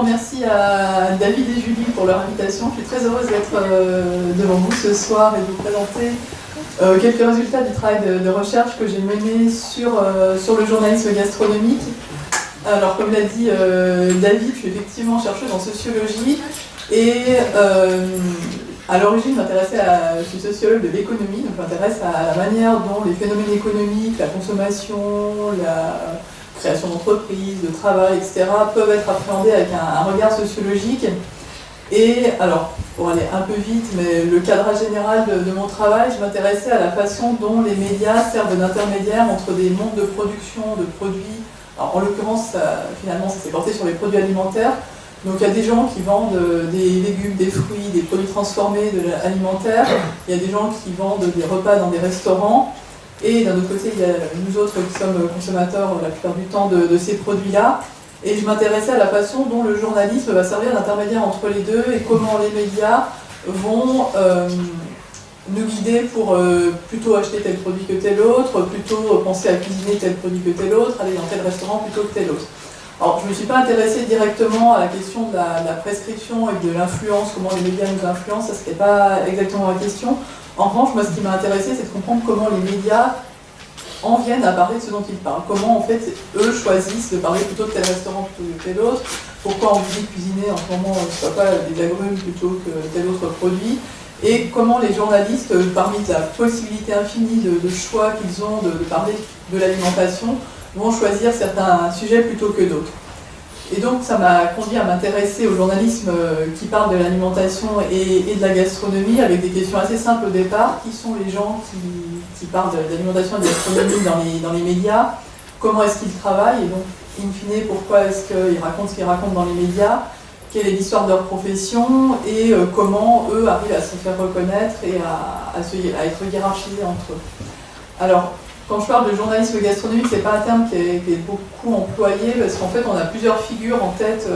Merci à David et Julie pour leur invitation. Je suis très heureuse d'être devant vous ce soir et de vous présenter quelques résultats du travail de recherche que j'ai mené sur le journalisme gastronomique. Alors, comme l'a dit David, je suis effectivement chercheuse en sociologie et à l'origine, je suis sociologue de l'économie, donc je m'intéresse à la manière dont les phénomènes économiques, la consommation, la création d'entreprises, de travail, etc., peuvent être appréhendés avec un regard sociologique. Et alors, pour aller un peu vite, mais le cadrage général de mon travail, je m'intéressais à la façon dont les médias servent d'intermédiaire entre des mondes de production, de produits. Alors, en l'occurrence, finalement, ça s'est porté sur les produits alimentaires. Donc il y a des gens qui vendent des légumes, des fruits, des produits transformés alimentaires. Il y a des gens qui vendent des repas dans des restaurants. Et d'un autre côté, il y a nous autres qui sommes consommateurs la plupart du temps de ces produits-là. Et je m'intéressais à la façon dont le journalisme va servir d'intermédiaire entre les deux et comment les médias vont nous guider pour plutôt acheter tel produit que tel autre, plutôt penser à cuisiner tel produit que tel autre, aller dans tel restaurant plutôt que tel autre. Alors, je ne me suis pas intéressée directement à la question de la prescription et de l'influence, comment les médias nous influencent, ça c'était pas exactement la question. En revanche, moi ce qui m'a intéressé, c'est de comprendre comment les médias en viennent à parler de ce dont ils parlent. Comment en fait, eux choisissent de parler plutôt de tel restaurant plutôt que tel autre, pourquoi on dit cuisiner en ce moment, ce ne soit pas des agrumes plutôt que tel autre produit, et comment les journalistes, parmi la possibilité infinie de choix qu'ils ont de parler de l'alimentation, vont choisir certains sujets plutôt que d'autres. Et donc ça m'a conduit à m'intéresser au journalisme qui parle de l'alimentation et de la gastronomie avec des questions assez simples au départ. Qui sont les gens qui parlent de l'alimentation et de la gastronomie dans les médias? Comment est-ce qu'ils travaillent? Et donc, in fine, pourquoi est-ce qu'ils racontent ce qu'ils racontent dans les médias? Quelle est l'histoire de leur profession? Et comment eux arrivent à se faire reconnaître et à être hiérarchisés entre eux. Alors, quand je parle de journalisme gastronomique, ce n'est pas un terme qui est beaucoup employé, parce qu'en fait, on a plusieurs figures en tête.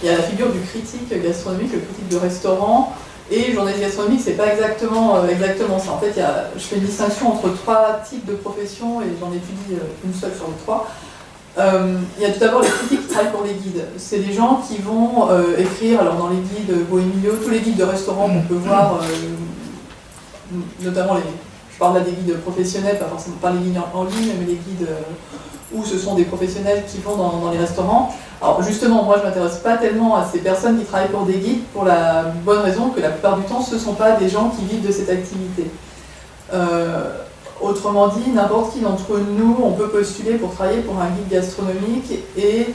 Il y a la figure du critique gastronomique, le critique de restaurant, et journaliste gastronomique, c'est pas exactement ça. En fait, je fais une distinction entre trois types de professions, et j'en étudie une seule sur les trois. Il y a tout d'abord les critiques qui travaillent pour les guides. C'est des gens qui vont écrire, alors dans les guides Bohémio, tous les guides de restaurants qu'on peut voir, notamment je parle là des guides professionnels, pas forcément pas les guides en ligne, mais les guides où ce sont des professionnels qui vont dans les restaurants. Alors justement, moi je ne m'intéresse pas tellement à ces personnes qui travaillent pour des guides, pour la bonne raison que la plupart du temps, ce ne sont pas des gens qui vivent de cette activité. Autrement dit, n'importe qui d'entre nous, on peut postuler pour travailler pour un guide gastronomique et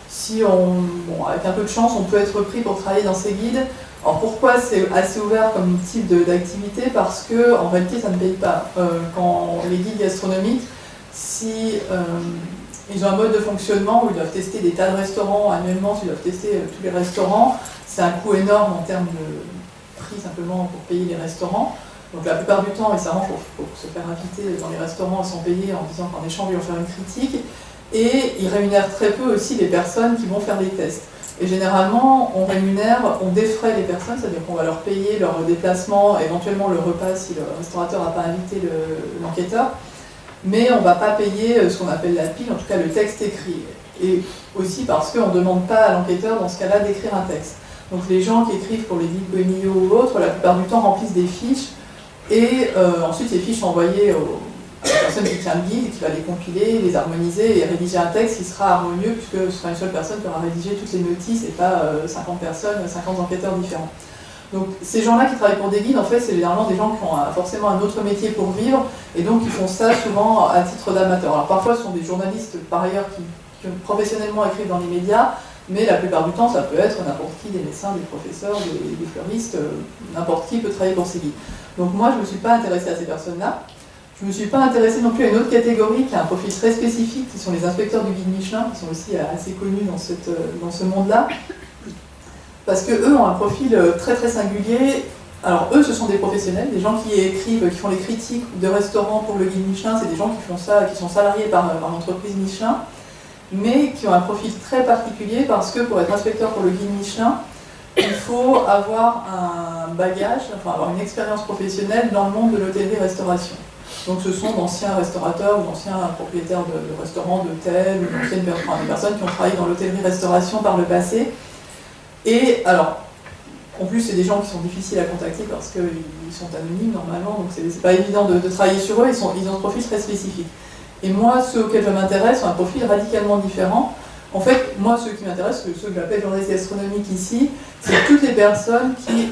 si avec un peu de chance, on peut être pris pour travailler dans ces guides. Alors pourquoi c'est assez ouvert comme type d'activité? Parce qu'en réalité ça ne paye pas. Quand les guides gastronomiques, si ils ont un mode de fonctionnement où ils doivent tester des tas de restaurants annuellement, ils doivent tester tous les restaurants, c'est un coût énorme en termes de prix simplement pour payer les restaurants. Donc la plupart du temps, ils s'arrangent pour se faire inviter dans les restaurants sans payer en disant qu'en échange ils vont faire une critique. Et ils rémunèrent très peu aussi les personnes qui vont faire des tests. Et généralement, on défraie les personnes, c'est-à-dire qu'on va leur payer leur déplacement, éventuellement le repas si le restaurateur n'a pas invité l'enquêteur, mais on ne va pas payer ce qu'on appelle la pile, en tout cas le texte écrit. Et aussi parce qu'on ne demande pas à l'enquêteur, dans ce cas-là, d'écrire un texte. Donc les gens qui écrivent pour les guides Bohémio ou autres, la plupart du temps remplissent des fiches, et ensuite ces fiches sont envoyées à la personne qui tient le guide, qui va les compiler, les harmoniser et rédiger un texte qui sera harmonieux puisque ce sera une seule personne qui aura rédigé toutes les notices et pas 50 personnes, 50 enquêteurs différents. Donc ces gens-là qui travaillent pour des guides, en fait, c'est généralement des gens qui ont forcément un autre métier pour vivre et donc ils font ça souvent à titre d'amateur. Alors parfois ce sont des journalistes par ailleurs qui professionnellement écrivent dans les médias, mais la plupart du temps ça peut être n'importe qui, des médecins, des professeurs, des fleuristes, n'importe qui peut travailler pour ces guides. Donc moi je ne me suis pas intéressée à ces personnes-là. Je ne me suis pas intéressée non plus à une autre catégorie qui a un profil très spécifique, qui sont les inspecteurs du guide Michelin, qui sont aussi assez connus dans ce monde-là, parce qu'eux ont un profil très très singulier. Alors eux, ce sont des professionnels, des gens qui écrivent, qui font les critiques de restaurants pour le guide Michelin, c'est des gens qui font ça, qui sont salariés par l'entreprise Michelin, mais qui ont un profil très particulier parce que pour être inspecteur pour le guide Michelin, il faut avoir un bagage, enfin avoir une expérience professionnelle dans le monde de l'hôtellerie-restauration. Donc ce sont d'anciens restaurateurs ou d'anciens propriétaires de restaurants, d'hôtels, ou des personnes qui ont travaillé dans l'hôtellerie-restauration par le passé Et alors, en plus, c'est des gens qui sont difficiles à contacter parce qu'ils sont anonymes normalement, donc c'est pas évident de travailler sur eux, ils ont un profil très spécifique. Et moi, ceux auxquels je m'intéresse ont un profil radicalement différent. En fait, moi, ceux qui m'intéressent, ceux que j'appelle journalistes gastronomiques ici, c'est toutes les personnes qui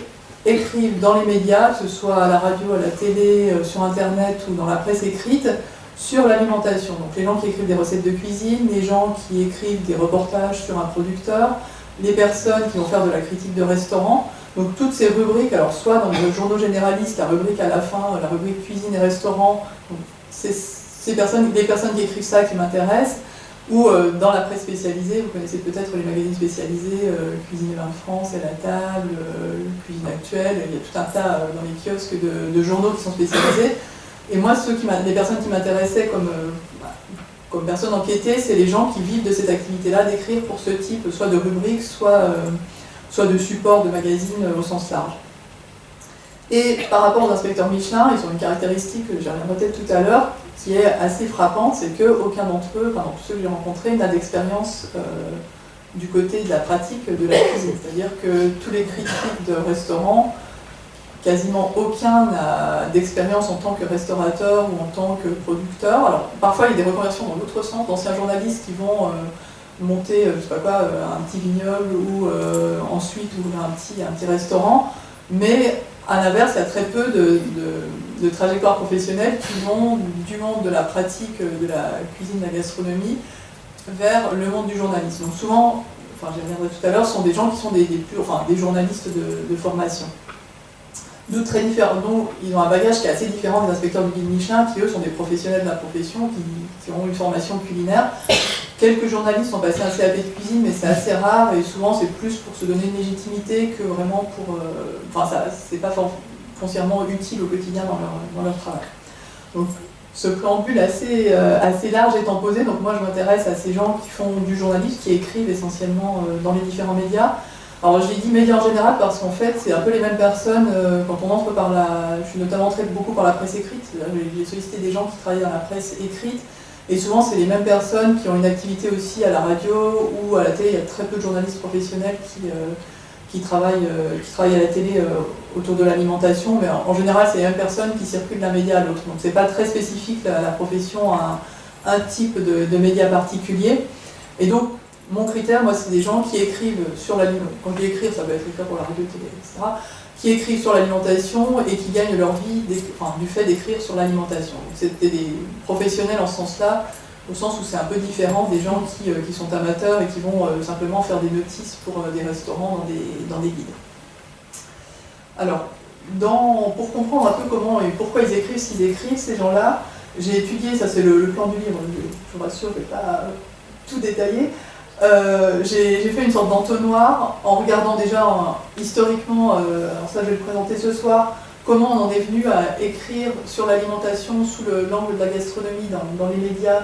écrivent dans les médias, que ce soit à la radio, à la télé, sur Internet ou dans la presse écrite, sur l'alimentation. Donc les gens qui écrivent des recettes de cuisine, les gens qui écrivent des reportages sur un producteur, les personnes qui vont faire de la critique de restaurant. Donc toutes ces rubriques, alors soit dans le journaux généraliste, la rubrique à la fin, la rubrique cuisine et restaurant, c'est les personnes qui écrivent ça qui m'intéressent, ou dans la presse spécialisée, vous connaissez peut-être les magazines spécialisés, Cuisine et Vin de France, et la table, Cuisine actuelle, il y a tout un tas dans les kiosques de journaux qui sont spécialisés. Et moi, les personnes qui m'intéressaient comme personnes enquêtées, c'est les gens qui vivent de cette activité-là, d'écrire pour ce type, soit de rubriques, soit de supports de magazines au sens large. Et par rapport aux inspecteurs Michelin, ils ont une caractéristique que j'ai reviendrai tout à l'heure, qui est assez frappante, c'est qu'aucun d'entre eux, enfin tous ceux que j'ai rencontrés, n'a d'expérience du côté de la pratique de la cuisine. C'est-à-dire que tous les critiques de restaurants, quasiment aucun n'a d'expérience en tant que restaurateur ou en tant que producteur. Alors parfois il y a des reconversions dans l'autre sens, d'anciens journalistes qui vont monter, je sais pas quoi, un petit vignoble ou ensuite ouvrir un petit restaurant, mais à l'inverse, il y a très peu de trajectoires professionnelles qui vont du monde de la pratique de la cuisine, de la gastronomie, vers le monde du journalisme. Donc souvent, enfin j'y reviendrai tout à l'heure, ce sont des gens qui sont des journalistes de formation. D'où très différents, donc ils ont un bagage qui est assez différent des inspecteurs du guide Michelin, qui eux sont des professionnels de la profession, qui ont une formation culinaire. Quelques journalistes sont passés un CAP de cuisine, mais c'est assez rare, et souvent c'est plus pour se donner une légitimité que vraiment pour... c'est pas foncièrement utile au quotidien dans leur travail. Donc ce préambule assez large étant posé, donc moi je m'intéresse à ces gens qui font du journalisme, qui écrivent essentiellement dans les différents médias. Alors j'ai dit médias en général parce qu'en fait c'est un peu les mêmes personnes quand on entre par la... Je suis notamment entrée beaucoup par la presse écrite, j'ai sollicité des gens qui travaillent dans la presse écrite, et souvent c'est les mêmes personnes qui ont une activité aussi à la radio ou à la télé. Il y a très peu de journalistes professionnels qui travaillent à la télé autour de l'alimentation, mais en général c'est les mêmes personnes qui circulent d'un média à l'autre. Donc c'est pas très spécifique la profession à un type de média particulier. Et donc mon critère, moi, c'est des gens qui écrivent sur l'alimentation. Quand je dis écrire, ça peut être écrire pour la radio, télé, etc. Qui écrivent sur l'alimentation et qui gagnent leur vie du fait d'écrire sur l'alimentation. C'était des professionnels en ce sens-là, au sens où c'est un peu différent des gens qui sont amateurs et qui vont simplement faire des notices pour des restaurants dans des guides. Alors, pour comprendre un peu comment et pourquoi ils écrivent ce qu'ils écrivent, ces gens-là, j'ai étudié, ça c'est le plan du livre, je vous rassure, je ne vais pas tout détailler. J'ai fait une sorte d'entonnoir en regardant déjà historiquement, alors ça je vais le présenter ce soir, comment on en est venu à écrire sur l'alimentation sous l'angle de la gastronomie dans les médias.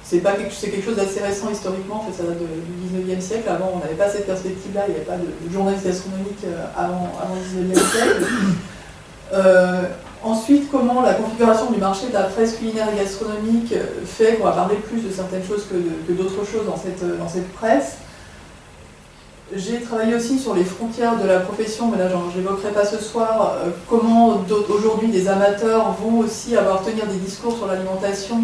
C'est quelque chose d'assez récent historiquement, en fait ça date du 19e siècle. Avant on n'avait pas cette perspective-là, il n'y avait pas de journalisme gastronomique avant le 19e siècle. Ensuite, comment la configuration du marché de la presse culinaire et gastronomique fait qu'on va parler plus de certaines choses que d'autres choses dans cette presse. J'ai travaillé aussi sur les frontières de la profession, mais là je n'évoquerai pas ce soir, comment aujourd'hui des amateurs vont aussi tenir des discours sur l'alimentation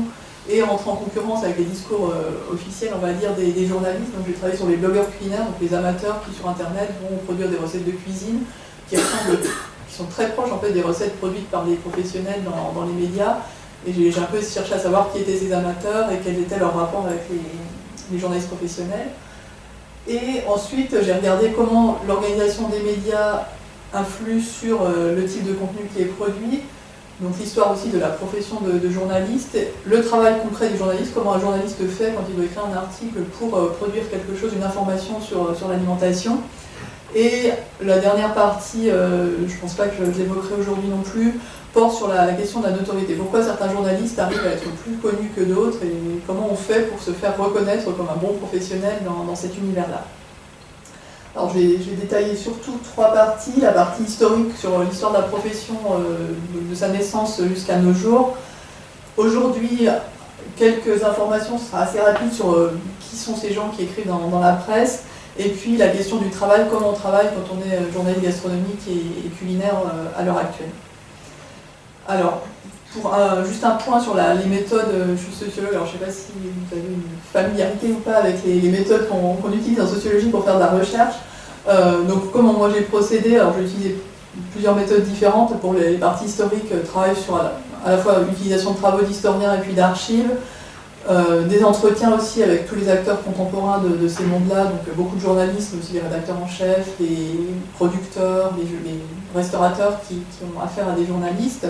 et entrer en concurrence avec les discours officiels, on va dire, des journalistes. Donc j'ai travaillé sur les blogueurs culinaires, donc les amateurs qui sur internet vont produire des recettes de cuisine qui sont très proches en fait des recettes produites par les professionnels dans les médias, et j'ai un peu cherché à savoir qui étaient ces amateurs et quel était leur rapport avec les journalistes professionnels. Et ensuite j'ai regardé comment l'organisation des médias influe sur le type de contenu qui est produit, donc l'histoire aussi de la profession de journaliste, le travail concret du journaliste, comment un journaliste fait quand il doit écrire un article pour produire quelque chose, une information sur l'alimentation. Et la dernière partie, je ne pense pas que je l'évoquerai aujourd'hui non plus, porte sur la question de la notoriété. Pourquoi certains journalistes arrivent à être plus connus que d'autres et comment on fait pour se faire reconnaître comme un bon professionnel dans cet univers-là. Alors je vais détailler surtout trois parties. La partie historique sur l'histoire de la profession de sa naissance jusqu'à nos jours. Aujourd'hui, quelques informations, ce sera assez rapide sur qui sont ces gens qui écrivent dans la presse. Et puis la question du travail, comment on travaille quand on est journaliste gastronomique et culinaire à l'heure actuelle. Alors, juste un point sur les méthodes, je suis sociologue, alors je ne sais pas si vous avez une familiarité ou pas avec les méthodes qu'on utilise en sociologie pour faire de la recherche. Donc comment moi j'ai procédé, alors j'ai utilisé plusieurs méthodes différentes. Pour les parties historiques, travail sur à la fois l'utilisation de travaux d'historiens et puis d'archives, des entretiens aussi avec tous les acteurs contemporains de ces mondes-là, donc beaucoup de journalistes, mais aussi les rédacteurs en chef, les producteurs, les restaurateurs qui ont affaire à des journalistes.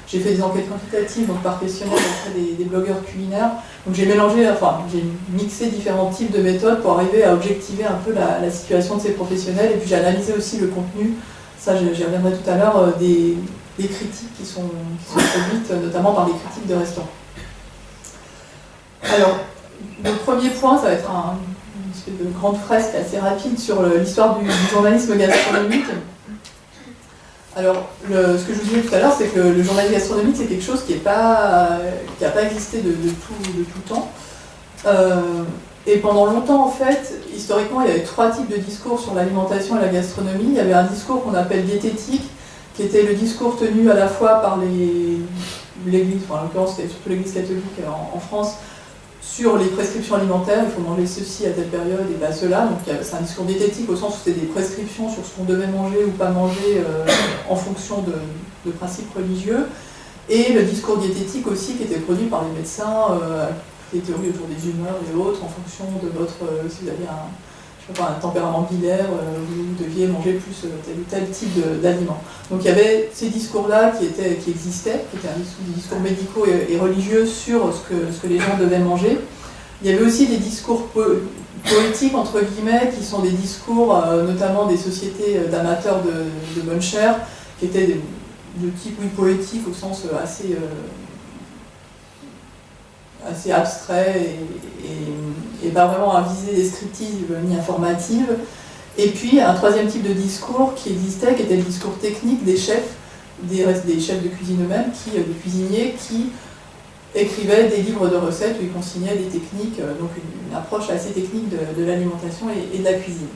J'ai fait des enquêtes quantitatives, donc par questionnaire auprès des blogueurs culinaires. Donc j'ai j'ai mixé différents types de méthodes pour arriver à objectiver un peu la situation de ces professionnels. Et puis j'ai analysé aussi le contenu, ça j'y reviendrai tout à l'heure, des critiques qui sont produites, notamment par des critiques de restaurants. Alors, le premier point, ça va être une espèce de grande fresque assez rapide sur l'histoire du journalisme gastronomique. Alors, ce que je vous disais tout à l'heure, c'est que le journalisme gastronomique, c'est quelque chose qui n'a pas existé de tout temps. Et pendant longtemps, en fait, historiquement, il y avait 3 types de discours sur l'alimentation et la gastronomie. Il y avait un discours qu'on appelle diététique, qui était le discours tenu à la fois par l'Église, en l'occurrence, c'était surtout l'Église catholique en France, sur les prescriptions alimentaires, il faut manger ceci à telle période et pas cela. Donc c'est un discours diététique au sens où c'était des prescriptions sur ce qu'on devait manger ou pas manger en fonction de principes religieux. Et le discours diététique aussi qui était produit par les médecins, les théories autour des humeurs et autres, en fonction de si vous aviez un tempérament bilaire, vous deviez manger plus tel ou tel type d'aliments. Donc il y avait ces discours-là qui existaient, qui étaient des discours médicaux et religieux sur ce que les gens devaient manger. Il y avait aussi des discours poétiques, entre guillemets, qui sont des discours notamment des sociétés d'amateurs de bonne chère, qui étaient de type poétique au sens assez abstrait et pas vraiment à visée descriptive ni informative. Et puis un troisième type de discours qui existait, qui était le discours technique des chefs, des chefs de cuisine eux-mêmes, des cuisiniers qui écrivaient des livres de recettes où ils consignaient des techniques, donc une approche assez technique de l'alimentation et de la cuisine.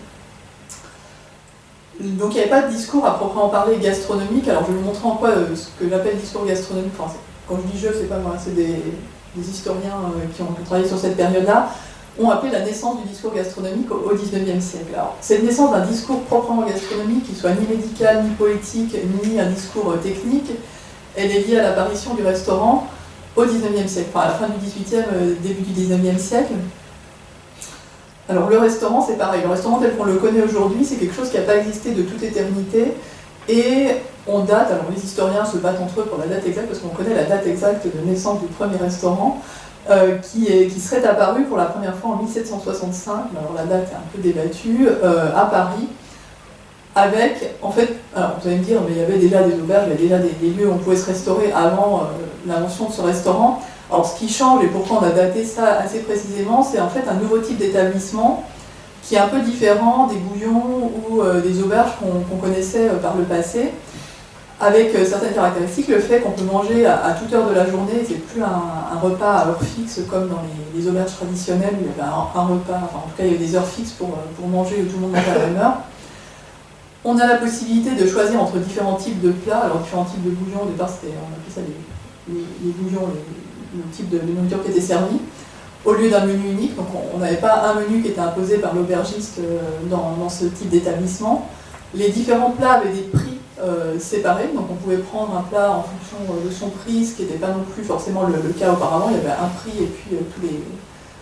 Donc il n'y avait pas de discours à proprement parler gastronomique. Alors je vais vous montrer en quoi ce que j'appelle discours gastronomique. Enfin, quand je dis je, c'est pas moi, c'est des historiens qui ont travaillé sur cette période-là, ont appelé la naissance du discours gastronomique au XIXe siècle. Alors, cette naissance d'un discours proprement gastronomique, qui soit ni médical, ni poétique, ni un discours technique, elle est liée à l'apparition du restaurant au XIXe siècle, enfin à la fin du XVIIIe, début du XIXe siècle. Alors le restaurant, c'est pareil. Le restaurant tel qu'on le connaît aujourd'hui, c'est quelque chose qui n'a pas existé de toute éternité. Et on date, alors les historiens se battent entre eux pour la date exacte, parce qu'on connaît la date exacte de naissance du premier restaurant, qui serait apparu pour la première fois en 1765, alors la date est un peu débattue, à Paris, avec, en fait, alors vous allez me dire, mais il y avait déjà des auberges, il y avait déjà des lieux où on pouvait se restaurer avant l'invention de ce restaurant. Alors ce qui change, et pourquoi on a daté ça assez précisément, c'est en fait un nouveau type d'établissement, qui est un peu différent des bouillons ou des auberges qu'on connaissait par le passé, avec certaines caractéristiques, le fait qu'on peut manger à toute heure de la journée, c'est plus un repas à heure fixe comme dans les auberges traditionnelles où il y avait un repas, enfin en tout cas il y avait des heures fixes pour manger où tout le monde mangeait à la même heure. On a la possibilité de choisir entre différents types de plats, alors différents types de bouillons, au départ on appelait ça les bouillons, le type de nourriture qui était servie, au lieu d'un menu unique. Donc on n'avait pas un menu qui était imposé par l'aubergiste dans ce type d'établissement. Les différents plats avaient des prix séparés, donc on pouvait prendre un plat en fonction de son prix, ce qui n'était pas non plus forcément le cas auparavant. Il y avait un prix et puis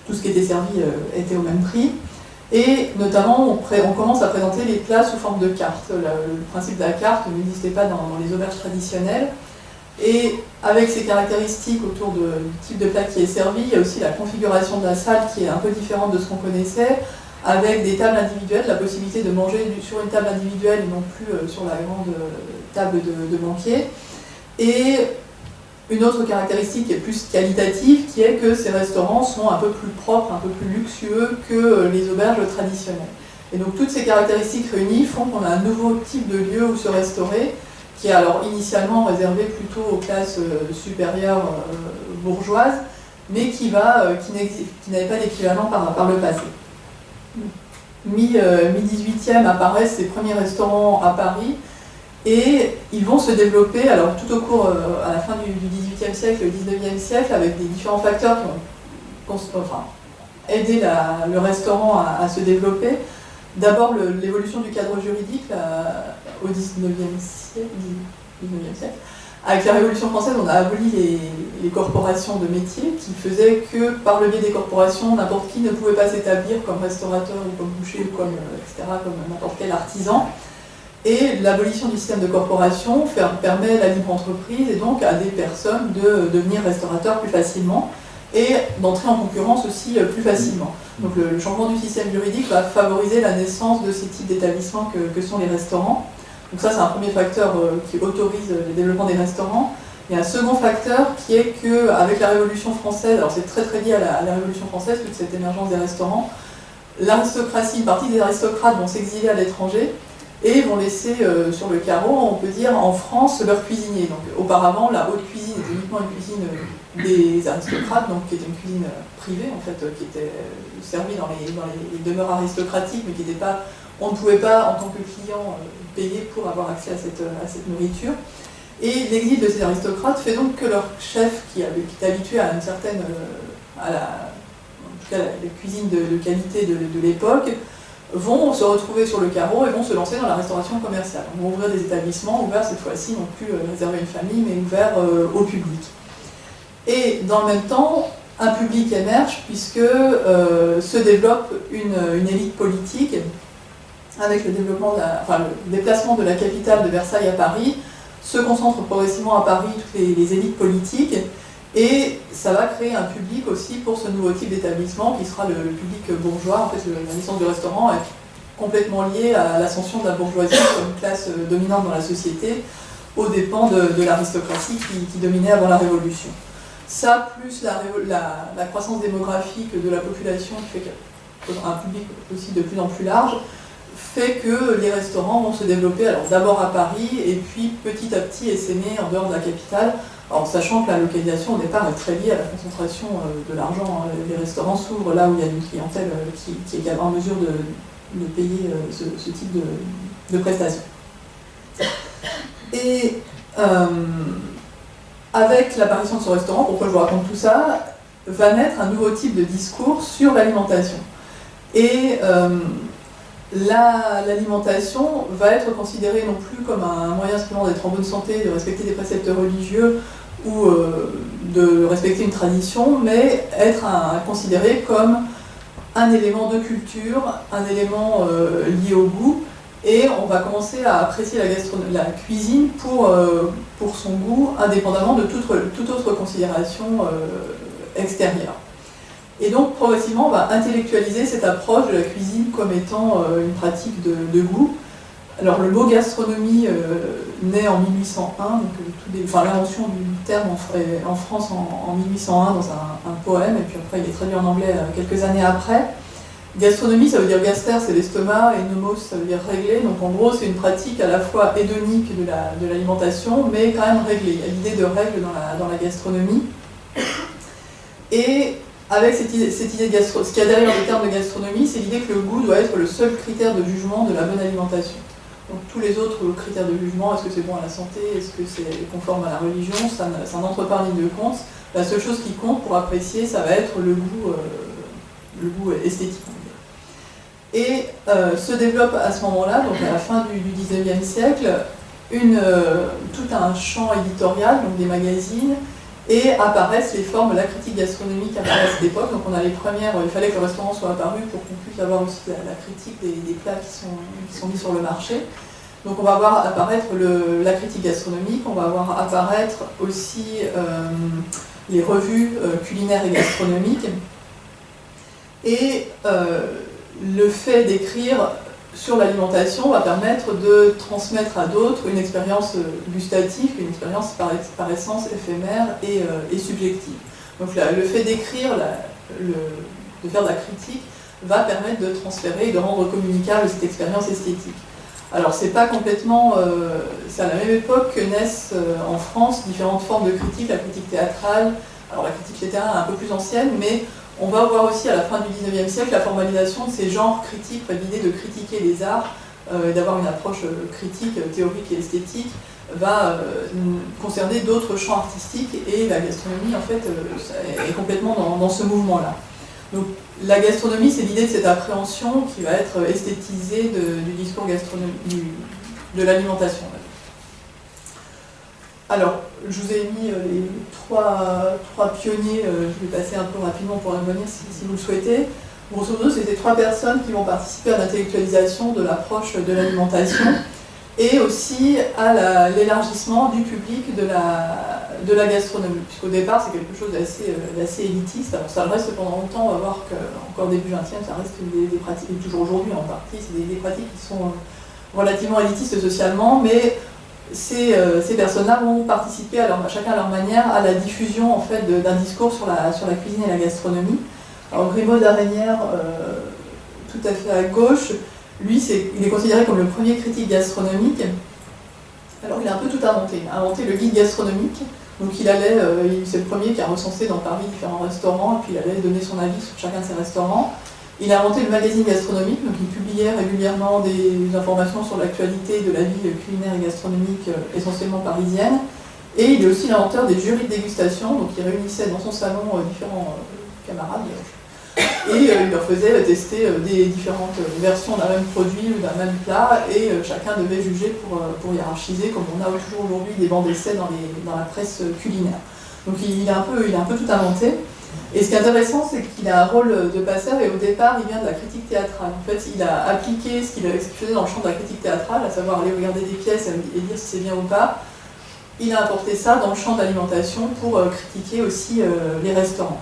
tout ce qui était servi était au même prix. Et notamment, on commence à présenter les plats sous forme de carte. Le principe de la carte n'existait pas dans les auberges traditionnelles. Et avec ces caractéristiques autour du type de plat qui est servi, il y a aussi la configuration de la salle qui est un peu différente de ce qu'on connaissait, avec des tables individuelles, la possibilité de manger sur une table individuelle et non plus sur la grande table de banquier. Et une autre caractéristique qui est plus qualitative, qui est que ces restaurants sont un peu plus propres, un peu plus luxueux que les auberges traditionnelles. Et donc toutes ces caractéristiques réunies font qu'on a un nouveau type de lieu où se restaurer, qui est alors initialement réservé plutôt aux classes supérieures bourgeoises, mais qui n'avait pas d'équivalent par le passé. mi-18e apparaissent ces premiers restaurants à Paris et ils vont se développer alors tout au cours, à la fin du XVIIIe siècle, le XIXe siècle, avec des différents facteurs qui ont aidé le restaurant à se développer. D'abord l'évolution du cadre juridique au XIXe siècle. Avec la Révolution française, on a aboli les corporations de métiers qui faisaient que, par le biais des corporations, n'importe qui ne pouvait pas s'établir comme restaurateur ou comme boucher ou etc., comme n'importe quel artisan. Et l'abolition du système de corporation permet la libre entreprise et donc à des personnes de devenir restaurateurs plus facilement et d'entrer en concurrence aussi plus facilement. Donc le changement du système juridique va favoriser la naissance de ces types d'établissements que sont les restaurants. Donc ça, c'est un premier facteur qui autorise le développement des restaurants. Il y a un second facteur qui est qu'avec la Révolution française, alors c'est très très lié à la Révolution française, toute cette émergence des restaurants, l'aristocratie, une partie des aristocrates vont s'exiler à l'étranger et vont laisser sur le carreau, on peut dire, en France, leurs cuisiniers. Donc auparavant, la haute cuisine était uniquement une cuisine des aristocrates, donc qui était une cuisine privée en fait, qui était servie dans les demeures aristocratiques, mais qui n'était pas, on ne pouvait pas en tant que client payer pour avoir accès à cette nourriture. Et l'exil de ces aristocrates fait donc que leur chef, qui était habitué à une certaine, en tout cas la cuisine de qualité de l'époque, vont se retrouver sur le carreau et vont se lancer dans la restauration commerciale. On va ouvrir des établissements ouverts cette fois-ci, non plus réservés à une famille, mais ouverts au public. Et dans le même temps, un public émerge puisque se développe une élite politique avec le déplacement de la capitale de Versailles à Paris, se concentrent progressivement à Paris toutes les élites politiques, et ça va créer un public aussi pour ce nouveau type d'établissement qui sera le public bourgeois. En fait, la naissance du restaurant est complètement liée à l'ascension de la bourgeoisie comme classe dominante dans la société, aux dépens de l'aristocratie qui dominait avant la Révolution. Ça, plus la croissance démographique de la population qui fait qu'un public aussi de plus en plus large, fait que les restaurants vont se développer alors d'abord à Paris et puis petit à petit essaimer en dehors de la capitale, en sachant que la localisation au départ est très liée à la concentration de l'argent. Les restaurants s'ouvrent là où il y a une clientèle qui est en mesure de payer ce type de prestations. Et avec l'apparition de ce restaurant, pourquoi je vous raconte tout ça, va naître un nouveau type de discours sur l'alimentation. Et l'alimentation va être considérée non plus comme un moyen simplement d'être en bonne santé, de respecter des préceptes religieux ou de respecter une tradition, mais être considérée comme un élément de culture, un élément lié au goût, et on va commencer à apprécier la cuisine pour son goût, indépendamment de toute autre considération extérieure. Et donc, progressivement, on va intellectualiser cette approche de la cuisine comme étant une pratique de goût. Alors, le mot gastronomie naît en 1801, donc l'invention du terme en France en 1801 dans un poème, et puis après il est traduit en anglais quelques années après. Gastronomie, ça veut dire gaster, c'est l'estomac, et nomos, ça veut dire régler. Donc en gros, c'est une pratique à la fois hédonique de l'alimentation, mais quand même réglée. Il y a l'idée de règle dans la gastronomie. Et avec cette idée de gastronomie, ce qu'il y a derrière le terme de gastronomie, c'est l'idée que le goût doit être le seul critère de jugement de la bonne alimentation. Donc tous les autres critères de jugement, est-ce que c'est bon à la santé, est-ce que c'est conforme à la religion, ça n'entre pas en ligne de compte. La seule chose qui compte pour apprécier, ça va être le goût esthétique. Et se développe à ce moment-là, donc à la fin du XIXe siècle, tout un champ éditorial, donc des magazines, et apparaissent les formes, la critique gastronomique apparaît à cette époque. Donc on a les premières, il fallait que le restaurant soit apparu pour qu'on puisse avoir aussi la critique des plats qui sont mis sur le marché. Donc on va voir apparaître la critique gastronomique, on va voir apparaître aussi les revues culinaires et gastronomiques. Et le fait d'écrire sur l'alimentation va permettre de transmettre à d'autres une expérience gustative, une expérience par essence éphémère et subjective. Donc le fait d'écrire, de faire de la critique, va permettre de transférer et de rendre communicable cette expérience esthétique. Alors c'est pas complètement, c'est à la même époque que naissent en France différentes formes de critique, la critique théâtrale, alors la critique littéraire est un peu plus ancienne, mais On va voir aussi à la fin du XIXe siècle la formalisation de ces genres critiques, l'idée de critiquer les arts, d'avoir une approche critique, théorique et esthétique, va concerner d'autres champs artistiques, et la gastronomie en fait est complètement dans ce mouvement-là. Donc la gastronomie, c'est l'idée de cette appréhension qui va être esthétisée du discours gastronomique, de l'alimentation. Alors, je vous ai mis les trois pionniers, je vais passer un peu rapidement pour revenir si vous le souhaitez. Grosso modo, c'est ces 3 personnes qui vont participer à l'intellectualisation de l'approche de l'alimentation et aussi à l'élargissement du public de la gastronomie, puisqu'au départ, c'est quelque chose d'assez élitiste. Alors, ça le reste pendant longtemps, on va voir qu'encore début 20e, ça reste des pratiques, et toujours aujourd'hui en partie, c'est des pratiques qui sont relativement élitistes socialement, mais ces personnes-là vont participer chacun à leur manière à la diffusion en fait, d'un discours sur la cuisine et la gastronomie. Alors Grimaud d'Araignères, tout à fait à gauche, lui il est considéré comme le premier critique gastronomique. Alors il a un peu tout inventé. Il a inventé le guide gastronomique. Donc c'est le premier qui a recensé dans Paris différents restaurants, et puis il allait donner son avis sur chacun de ces restaurants. Il a inventé le magazine gastronomique, donc il publiait régulièrement des informations sur l'actualité de la vie culinaire et gastronomique essentiellement parisienne. Et il est aussi l'inventeur des jurys de dégustation, donc il réunissait dans son salon différents camarades, et il leur faisait tester des différentes versions d'un même produit ou d'un même plat, et chacun devait juger pour hiérarchiser, comme on a toujours aujourd'hui des bancs d'essai dans la presse culinaire. Donc il a un peu tout inventé. Et ce qui est intéressant, c'est qu'il a un rôle de passeur, et au départ, il vient de la critique théâtrale. En fait, il a appliqué ce qu'il faisait dans le champ de la critique théâtrale, à savoir aller regarder des pièces et dire si c'est bien ou pas. Il a apporté ça dans le champ de l'alimentation pour critiquer aussi les restaurants.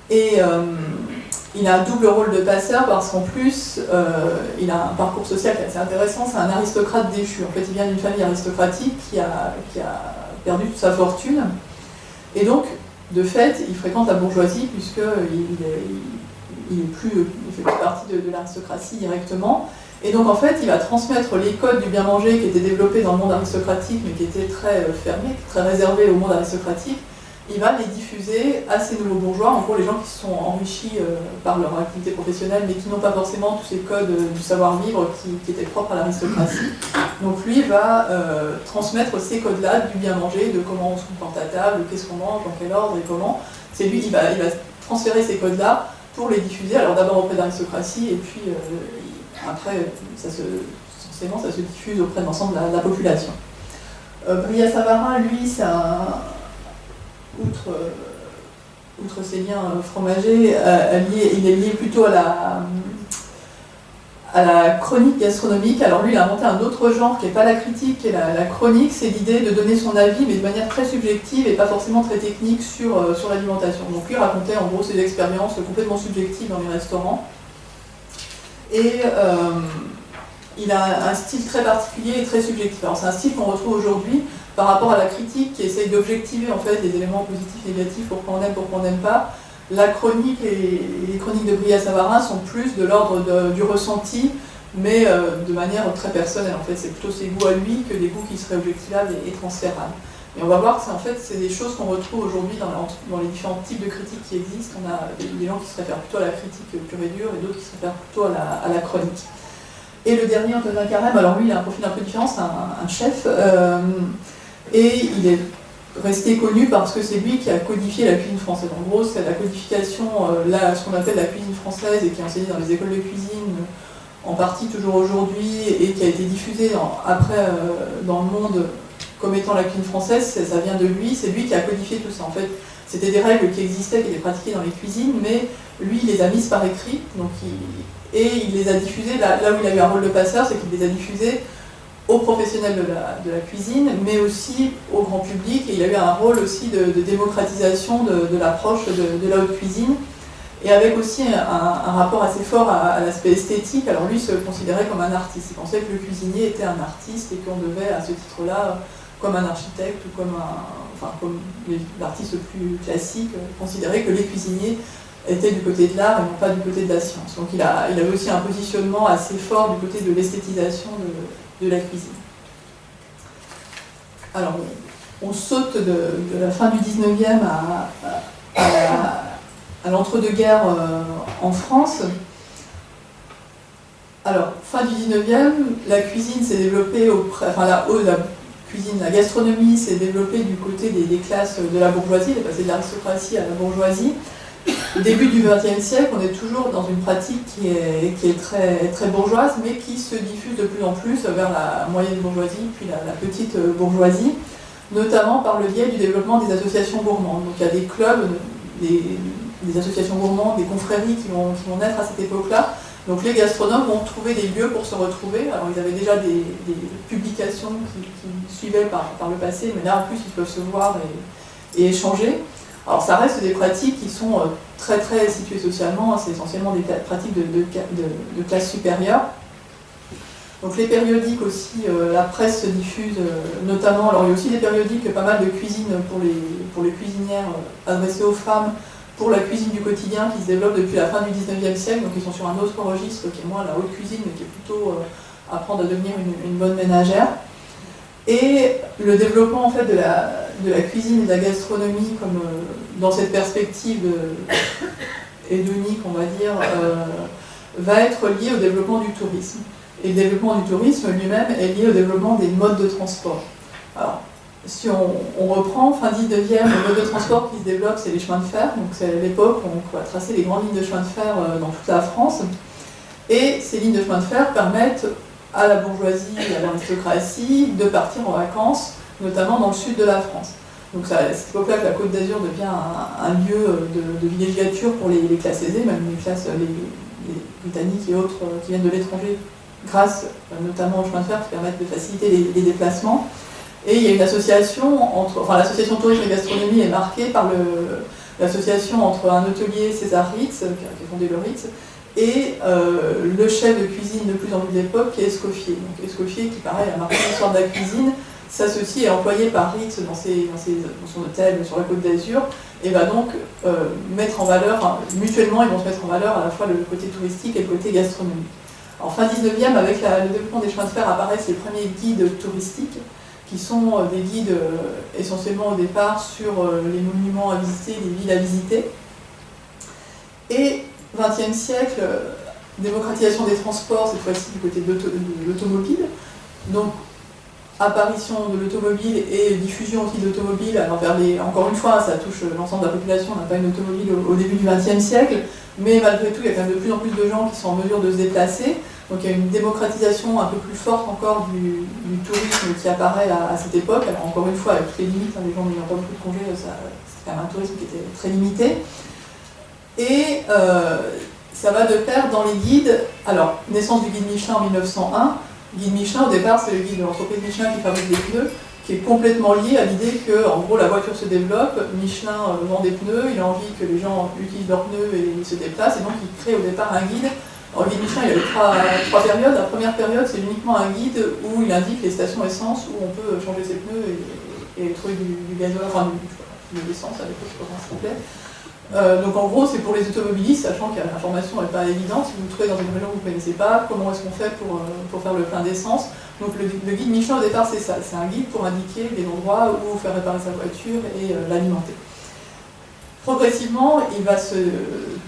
Et il a un double rôle de passeur parce qu'en plus, il a un parcours social qui est assez intéressant. C'est un aristocrate déchu. En fait, il vient d'une famille aristocratique qui a perdu toute sa fortune. Et donc, de fait, il fréquente la bourgeoisie puisqu'il fait plus partie de l'aristocratie directement. Et donc, en fait, il va transmettre les codes du bien manger qui étaient développés dans le monde aristocratique, mais qui étaient très fermés, très réservés au monde aristocratique. Il va les diffuser à ces nouveaux bourgeois, en gros les gens qui se sont enrichis par leur activité professionnelle, mais qui n'ont pas forcément tous ces codes du savoir-vivre qui étaient propres à l'aristocratie. Donc lui va transmettre ces codes-là du bien manger, de comment on se comporte à table, qu'est-ce qu'on mange, dans quel ordre et comment. C'est lui, il va transférer ces codes-là pour les diffuser, alors d'abord auprès de l'aristocratie, et puis après, forcément, ça se diffuse auprès de l'ensemble de la population. Brillat-Savarin, lui, c'est outre ses liens fromagers, il est lié plutôt à la chronique gastronomique. Alors lui, il a inventé un autre genre qui n'est pas la critique, qui est la chronique. C'est l'idée de donner son avis, mais de manière très subjective et pas forcément très technique sur l'alimentation. Donc lui racontait en gros ses expériences complètement subjectives dans les restaurants. Et il a un style très particulier et très subjectif. Alors c'est un style qu'on retrouve aujourd'hui par rapport à la critique qui essaye d'objectiver en fait les éléments positifs et négatifs, pourquoi on aime, pourquoi on n'aime pas. La chronique et les chroniques de Brillat-Savarin sont plus de l'ordre du ressenti, mais de manière très personnelle. En fait, c'est plutôt ses goûts à lui que des goûts qui seraient objectivables et transférables. Et on va voir que c'est des choses qu'on retrouve aujourd'hui dans les différents types de critiques qui existent. On a des gens qui se réfèrent plutôt à la critique pure et dure, et d'autres qui se réfèrent plutôt à la chronique. Et le dernier, Antonin Carême, alors lui, il a un profil un peu différent, c'est un chef, et il est resté connu parce que c'est lui qui a codifié la cuisine française. En gros, c'est la codification, ce qu'on appelle la cuisine française, et qui est enseignée dans les écoles de cuisine, en partie toujours aujourd'hui, et qui a été diffusée après dans le monde comme étant la cuisine française. Ça vient de lui, c'est lui qui a codifié tout ça. En fait, c'était des règles qui existaient, qui étaient pratiquées dans les cuisines, mais lui, il les a mises par écrit, et il les a diffusées, là où il a eu un rôle de passeur, c'est qu'il les a diffusées aux professionnels de la cuisine, mais aussi au grand public, et il a eu un rôle aussi de démocratisation de l'approche de la haute cuisine, et avec aussi un rapport assez fort à l'aspect esthétique. Alors lui se considérait comme un artiste, il pensait que le cuisinier était un artiste, et qu'on devait à ce titre-là, comme un architecte, ou comme l'artiste le plus classique, considérer que les cuisiniers étaient du côté de l'art et non pas du côté de la science. Donc il avait aussi un positionnement assez fort du côté de l'esthétisation de la cuisine. Alors, on saute de la fin du 19e à l'entre-deux-guerres en France. Alors, fin du 19e, la cuisine s'est développée, la gastronomie s'est développée du côté des classes de la bourgeoisie, elle est passée de l'aristocratie à la bourgeoisie. Au début du XXe siècle, on est toujours dans une pratique qui est très, très bourgeoise, mais qui se diffuse de plus en plus vers la moyenne bourgeoisie, puis la petite bourgeoisie, notamment par le biais du développement des associations gourmandes. Donc il y a des clubs, des associations gourmandes, des confréries qui vont naître à cette époque-là. Donc les gastronomes vont trouver des lieux pour se retrouver. Alors ils avaient déjà des publications qui suivaient par le passé, mais là en plus ils peuvent se voir et échanger. Alors ça reste des pratiques qui sont très très situées socialement, c'est essentiellement des pratiques de classe supérieure. Donc les périodiques aussi, la presse se diffuse notamment, alors il y a aussi des périodiques, pas mal de cuisine pour les cuisinières adressées aux femmes, pour la cuisine du quotidien qui se développe depuis la fin du 19e siècle, donc ils sont sur un autre registre qui est moins la haute cuisine, mais qui est plutôt apprendre à devenir une bonne ménagère. Et le développement en fait, de la cuisine et de la gastronomie, comme dans cette perspective hédonique, on va dire, va être lié au développement du tourisme. Et le développement du tourisme lui-même est lié au développement des modes de transport. Alors, si on reprend, fin 19e, le mode de transport qui se développe, c'est les chemins de fer. Donc c'est l'époque où on va tracer les grandes lignes de chemin de fer dans toute la France. Et ces lignes de chemin de fer permettent à la bourgeoisie et à l'aristocratie de partir en vacances, notamment dans le sud de la France. Donc c'est à cette époque-là que la Côte d'Azur devient un lieu de villégiature pour les classes aisées, même les classes les britanniques et autres qui viennent de l'étranger, grâce notamment au chemin de fer qui permettent de faciliter les déplacements. Et il y a une association l'association tourisme et gastronomie est marquée par l'association entre un hôtelier, César Ritz, qui a fondé le Ritz, et le chef de cuisine de plus en plus d'époque, qui est Escoffier. Donc Escoffier, qui pareil a marqué l'histoire de la cuisine, s'associe et est employé par Ritz dans son hôtel sur la Côte d'Azur, et va donc mettre en valeur, mutuellement ils vont se mettre en valeur à la fois le côté touristique et le côté gastronomique. En fin 19e, avec le développement des chemins de fer, apparaissent les premiers guides touristiques, qui sont des guides essentiellement au départ sur les monuments à visiter, les villes à visiter. Et 20e siècle, démocratisation des transports, cette fois-ci du côté de l'automobile. Donc, apparition de l'automobile et diffusion aussi de l'automobile. Alors, encore une fois, ça touche l'ensemble de la population, on n'a pas une automobile au début du XXe siècle, mais malgré tout, il y a quand même de plus en plus de gens qui sont en mesure de se déplacer. Donc il y a une démocratisation un peu plus forte encore du tourisme qui apparaît à cette époque. Alors encore une fois, avec toutes les limites, les gens n'ayant pas beaucoup de congés, c'est quand même un tourisme qui était très limité. Et ça va de pair dans les guides. Alors, naissance du guide Michelin en 1901. Guide Michelin, au départ, c'est le guide de l'entreprise Michelin qui fabrique des pneus, qui est complètement lié à l'idée que, en gros, la voiture se développe, Michelin vend des pneus, il a envie que les gens utilisent leurs pneus et se déplacent, et donc il crée au départ un guide. Alors, le guide Michelin, il y a trois périodes. La première période, c'est uniquement un guide où il indique les stations essence où on peut changer ses pneus et trouver du gasoil, enfin de l'essence à l'époque, je sais pas comment ça s'appelait. Donc en gros, c'est pour les automobilistes, sachant que l'information n'est pas évidente. Si vous vous trouvez dans une région que vous ne connaissez pas, comment est-ce qu'on fait pour faire le plein d'essence? Donc le guide Michelin, au départ, c'est ça. C'est un guide pour indiquer des endroits où faire réparer sa voiture et l'alimenter. Progressivement, il va se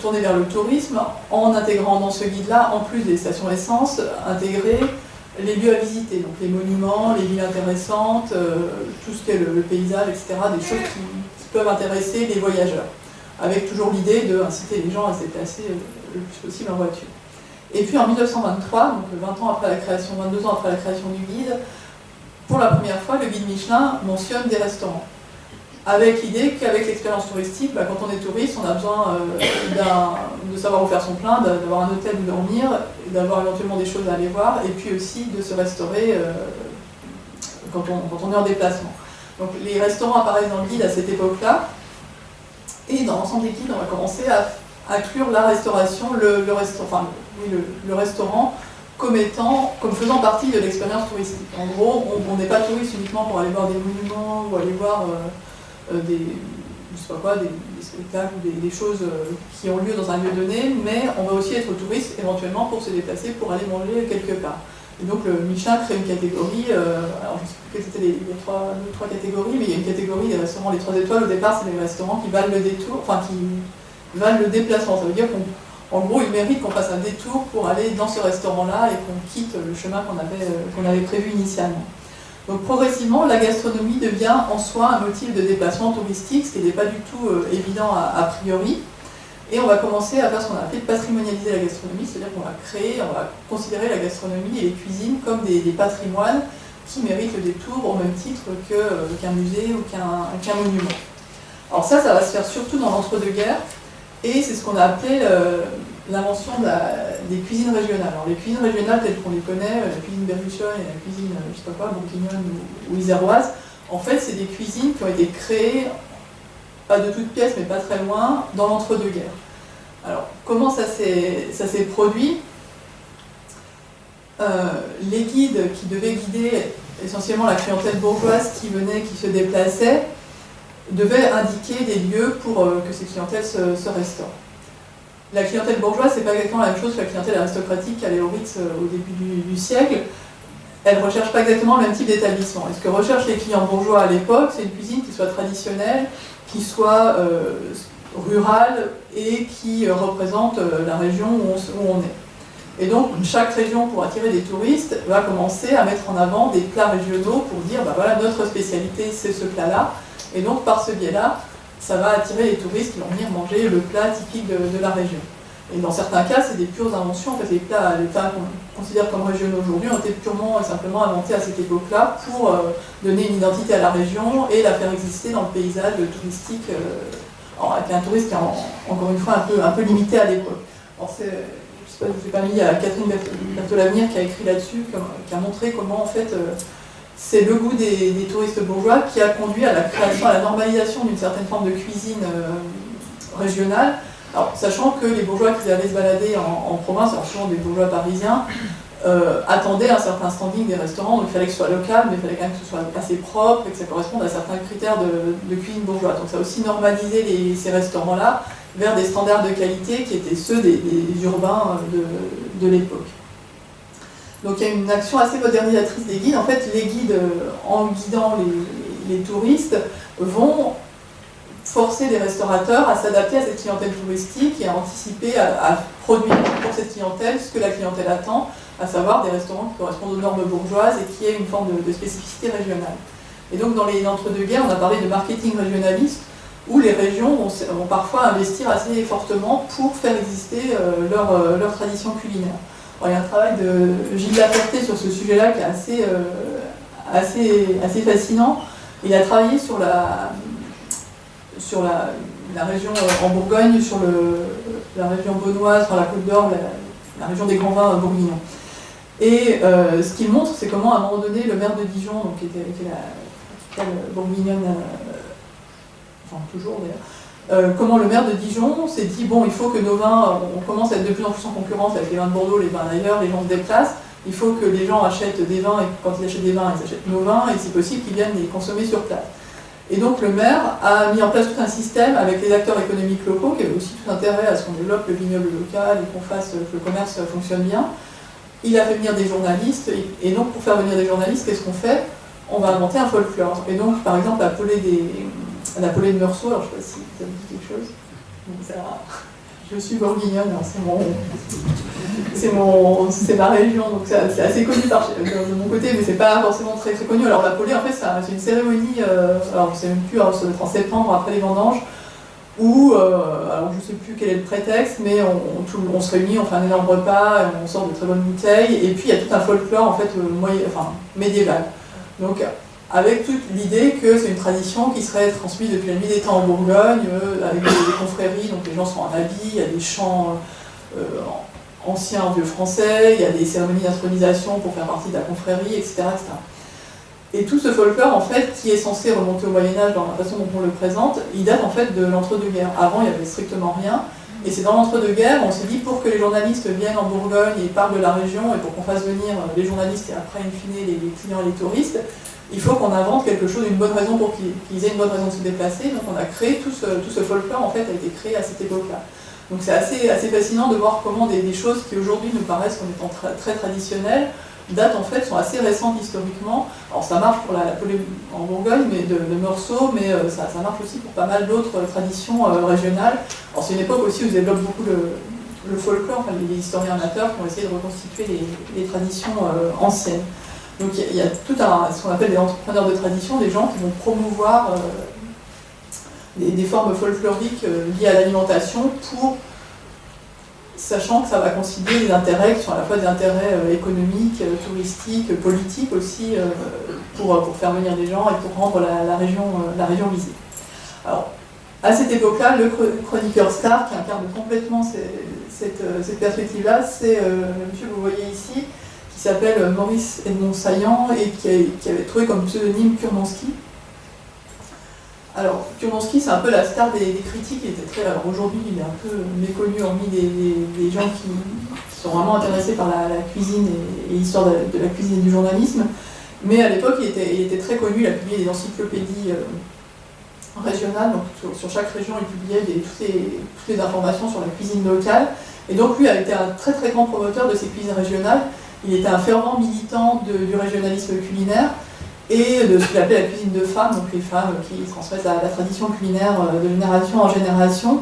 tourner vers le tourisme en intégrant dans ce guide-là, en plus des stations essence, intégrer les lieux à visiter, donc les monuments, les villes intéressantes, tout ce qu'est le paysage, etc., des choses qui peuvent intéresser les voyageurs, avec toujours l'idée d'inciter les gens à se déplacer le plus possible en voiture. Et puis en 1923, donc 22 ans après la création du guide, pour la première fois, le guide Michelin mentionne des restaurants, avec l'idée qu'avec l'expérience touristique, quand on est touriste, on a besoin de savoir où faire son plein, d'avoir un hôtel où dormir, d'avoir éventuellement des choses à aller voir, et puis aussi de se restaurer quand on est en déplacement. Donc les restaurants apparaissent dans le guide à cette époque-là, et dans l'ensemble des guides, on va commencer à inclure la restauration, le restaurant comme faisant partie de l'expérience touristique. En gros, on n'est pas touriste uniquement pour aller voir des monuments ou aller voir des spectacles ou des choses qui ont lieu dans un lieu donné, mais on va aussi être touriste éventuellement pour se déplacer, pour aller manger quelque part. Et donc le Michelin crée une catégorie, alors je ne sais plus quelles étaient les trois catégories, mais il y a une catégorie des restaurants les 3 étoiles. Au départ, c'est les restaurants qui valent le détour, enfin qui valent le déplacement. Ça veut dire qu'en gros, il mérite qu'on fasse un détour pour aller dans ce restaurant-là et qu'on quitte le chemin qu'on avait prévu initialement. Donc progressivement, la gastronomie devient en soi un motif de déplacement touristique, ce qui n'est pas du tout évident a priori. Et on va commencer à faire ce qu'on a appelé de patrimonialiser la gastronomie, c'est-à-dire qu'on va considérer la gastronomie et les cuisines comme des patrimoines qui méritent le détour au même titre qu'un musée ou qu'un monument. Alors ça va se faire surtout dans l'entre-deux-guerres, et c'est ce qu'on a appelé l'invention des cuisines régionales. Alors les cuisines régionales telles qu'on les connaît, la cuisine berluchonne et la cuisine, je sais pas quoi, bourguignonne ou iséroise, en fait c'est des cuisines qui ont été créées, pas de toutes pièces mais pas très loin, dans l'entre-deux-guerres. Alors comment ça s'est produit? Les guides qui devaient guider essentiellement la clientèle bourgeoise qui venait, qui se déplaçait, devaient indiquer des lieux pour que ces clientèles se restaurent. La clientèle bourgeoise, c'est pas exactement la même chose que la clientèle aristocratique qui allait au Ritz au début du siècle. Elle ne recherche pas exactement le même type d'établissement. Et ce que recherchent les clients bourgeois à l'époque, c'est une cuisine qui soit traditionnelle, qui soit rurale et qui représente la région où on est. Et donc, chaque région, pour attirer des touristes, va commencer à mettre en avant des plats régionaux pour dire, bah voilà, notre spécialité, c'est ce plat-là. Et donc, par ce biais-là, ça va attirer les touristes qui vont venir manger le plat typique de la région. Et dans certains cas, c'est des pures inventions. En fait, les plats qu'on considère comme régionaux aujourd'hui ont été purement et simplement inventés à cette époque-là pour donner une identité à la région et la faire exister dans le paysage touristique, avec un tourisme qui est encore une fois un peu limité à l'époque. Je ne sais pas, je vous ai pas mis, il y a Catherine Berthe-Lavenir qui a écrit là-dessus, qui a montré comment en fait c'est le goût des touristes bourgeois qui a conduit à la création, à la normalisation d'une certaine forme de cuisine régionale. Alors, sachant que les bourgeois qui allaient se balader en province, alors souvent des bourgeois parisiens, attendaient un certain standing des restaurants, donc il fallait que ce soit local, mais il fallait quand même que ce soit assez propre et que ça corresponde à certains critères de cuisine bourgeoise. Donc ça a aussi normalisé ces restaurants-là vers des standards de qualité qui étaient ceux des urbains de l'époque. Donc il y a une action assez modernisatrice des guides. En fait, les guides, en guidant les touristes, vont forcer les restaurateurs à s'adapter à cette clientèle touristique et à anticiper, à produire pour cette clientèle ce que la clientèle attend, à savoir des restaurants qui correspondent aux normes bourgeoises et qui aient une forme de spécificité régionale. Et donc dans les entre-deux-guerres, on a parlé de marketing régionaliste, où les régions vont parfois investir assez fortement pour faire exister leur tradition culinaire. Alors, il y a un travail de Gilles Laferté sur ce sujet-là qui est assez fascinant. Il a travaillé sur la région en Bourgogne, sur la région beaunoise, sur la Côte d'Or, la région des grands vins bourguignons. Et ce qu'il montre, c'est comment à un moment donné, le maire de Dijon, donc, qui était la capitale bourguignonne, enfin toujours d'ailleurs, comment le maire de Dijon s'est dit, bon, il faut que nos vins, on commence à être de plus en plus en concurrence avec les vins de Bordeaux, les vins d'ailleurs, les gens se déplacent, il faut que les gens achètent des vins, et quand ils achètent des vins, ils achètent nos vins, et si possible, qu'ils viennent les consommer sur place. Et donc le maire a mis en place tout un système avec les acteurs économiques locaux qui avaient aussi tout intérêt à ce qu'on développe le vignoble local et qu'on fasse que le commerce fonctionne bien. Il a fait venir des journalistes, et donc pour faire venir des journalistes, qu'est-ce qu'on fait? On va inventer un folklore. Et donc par exemple la Pelée de Meursault, alors je ne sais pas si ça vous dit quelque chose. Donc, ça, je suis bourguignonne, c'est ma région, donc c'est assez connu de mon côté, mais c'est pas forcément très connu. Alors la Pelée, en fait, c'est une cérémonie, alors je ne sais même plus, alors ça doit être en septembre après les vendanges, où, alors je ne sais plus quel est le prétexte, mais on se réunit, on fait un énorme repas, on sort de très bonnes bouteilles, et puis il y a tout un folklore en fait médiéval. Donc avec toute l'idée que c'est une tradition qui serait transmise depuis la nuit des temps en Bourgogne, avec des confréries, donc les gens sont en habit, il y a des chants anciens en vieux français, il y a des cérémonies d'intronisation pour faire partie de la confrérie, etc., etc. Et tout ce folklore, en fait, qui est censé remonter au Moyen-Âge dans la façon dont on le présente, il date en fait de l'entre-deux-guerres. Avant, il n'y avait strictement rien. Et c'est dans l'entre-deux-guerres, on s'est dit, pour que les journalistes viennent en Bourgogne et parlent de la région, et pour qu'on fasse venir les journalistes et après, in fine, les clients et les touristes, il faut qu'on invente quelque chose, une bonne raison pour qu'ils aient une bonne raison de se déplacer. Donc on a créé tout ce folklore, en fait, a été créé à cette époque-là. Donc c'est assez fascinant de voir comment des choses qui aujourd'hui nous paraissent comme étant très traditionnelles datent en fait, sont assez récentes historiquement. Alors ça marche pour la polémique en Bourgogne mais de Meursault, mais ça marche aussi pour pas mal d'autres traditions régionales. Alors c'est une époque aussi où se développe beaucoup le folklore, enfin, les historiens amateurs qui ont essayé de reconstituer les traditions anciennes. Donc il y a tout ce qu'on appelle des entrepreneurs de tradition, des gens qui vont promouvoir des formes folkloriques liées à l'alimentation, sachant que ça va concilier des intérêts qui sont à la fois des intérêts économiques, touristiques, politiques aussi, pour faire venir des gens et pour rendre la région visible. Alors, à cette époque-là, le chroniqueur star qui incarne complètement cette perspective-là, c'est le monsieur que vous voyez ici, qui s'appelle Maurice Edmond Saillant et qui avait trouvé comme pseudonyme Kurmanski. Alors, Kurmanski, c'est un peu la star des critiques. Alors aujourd'hui, il est un peu méconnu hormis des gens qui sont vraiment intéressés par la cuisine et l'histoire de la cuisine et du journalisme. Mais à l'époque, il était très connu. Il a publié des encyclopédies régionales. Donc, sur chaque région, il publiait toutes les informations sur la cuisine locale. Et donc, lui a été un très très grand promoteur de ces cuisines régionales. Il était un fervent militant du régionalisme culinaire et de ce qu'il appelait la cuisine de femmes, donc les femmes qui transmettent la tradition culinaire de génération en génération,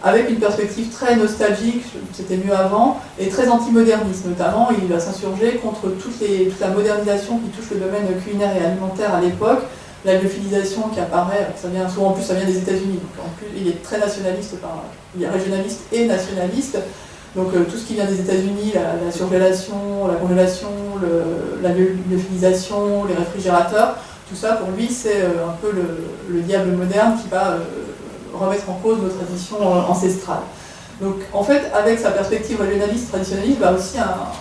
avec une perspective très nostalgique, c'était mieux avant, et très anti-moderniste. Notamment, il va s'insurger contre toute la modernisation qui touche le domaine culinaire et alimentaire à l'époque, la lyophilisation qui apparaît, ça vient des États-Unis, donc en plus il est très nationaliste, il est régionaliste et nationaliste. Donc tout ce qui vient des États-Unis, la surgélation, la congélation, la lyophilisation, les réfrigérateurs, tout ça pour lui c'est un peu le diable moderne qui va remettre en cause nos traditions ancestrales. Donc en fait, avec sa perspective régionaliste, traditionnaliste, va aussi ça va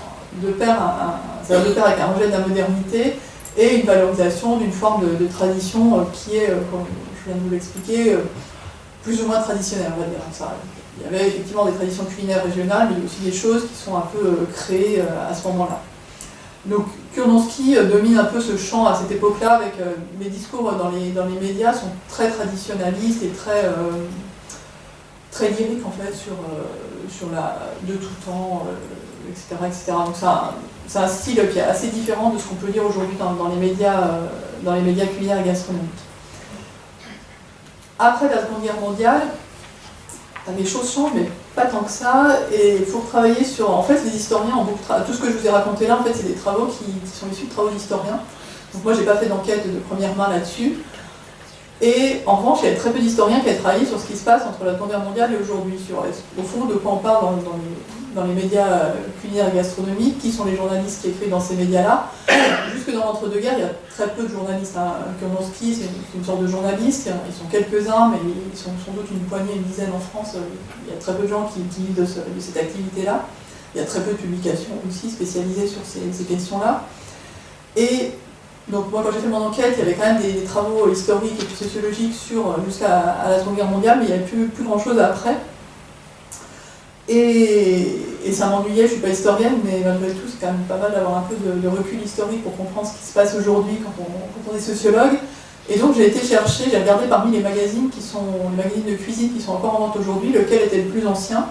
de pair avec un rejet de la modernité et une valorisation d'une forme de tradition qui est, comme je viens de vous l'expliquer, plus ou moins traditionnelle, on va dire. Il y avait effectivement des traditions culinaires régionales, mais il y a aussi des choses qui sont un peu créées à ce moment-là. Donc Kurmanski domine un peu ce champ à cette époque-là, avec les discours dans les médias sont très traditionnalistes et très lyriques en fait sur de tout temps, etc., etc. Donc c'est un style qui est assez différent de ce qu'on peut lire aujourd'hui dans les médias culinaires et gastronomiques. Après la Seconde Guerre mondiale, les choses changent, mais pas tant que ça, et il faut travailler sur... En fait, les historiens ont beaucoup tout ce que je vous ai raconté là, en fait, c'est des travaux qui sont issus de travaux d'historiens. Donc moi, j'ai pas fait d'enquête de première main là-dessus. Et en revanche, il y a très peu d'historiens qui ont travaillé sur ce qui se passe entre la Seconde Guerre mondiale et aujourd'hui, au fond, de quoi on parle dans les médias culinaires et gastronomiques, qui sont les journalistes qui écrivent dans ces médias-là. Jusque dans l'entre-deux-guerres, il y a très peu de journalistes. Kurmanski, c'est une sorte de journaliste, ils sont quelques-uns, mais ils sont sans doute une poignée, une dizaine en France. Il y a très peu de gens qui vivent de cette activité-là. Il y a très peu de publications aussi spécialisées sur ces questions-là. Et donc moi, quand j'ai fait mon enquête, il y avait quand même des travaux historiques et puis sociologiques jusqu'à la Seconde Guerre mondiale, mais il n'y avait plus grand-chose après. Et ça m'ennuyait, je ne suis pas historienne, mais malgré tout, c'est quand même pas mal d'avoir un peu de recul historique pour comprendre ce qui se passe aujourd'hui quand on est sociologue. Et donc j'ai été chercher, j'ai regardé parmi les magazines les magazines de cuisine qui sont encore en vente aujourd'hui, lequel était le plus ancien.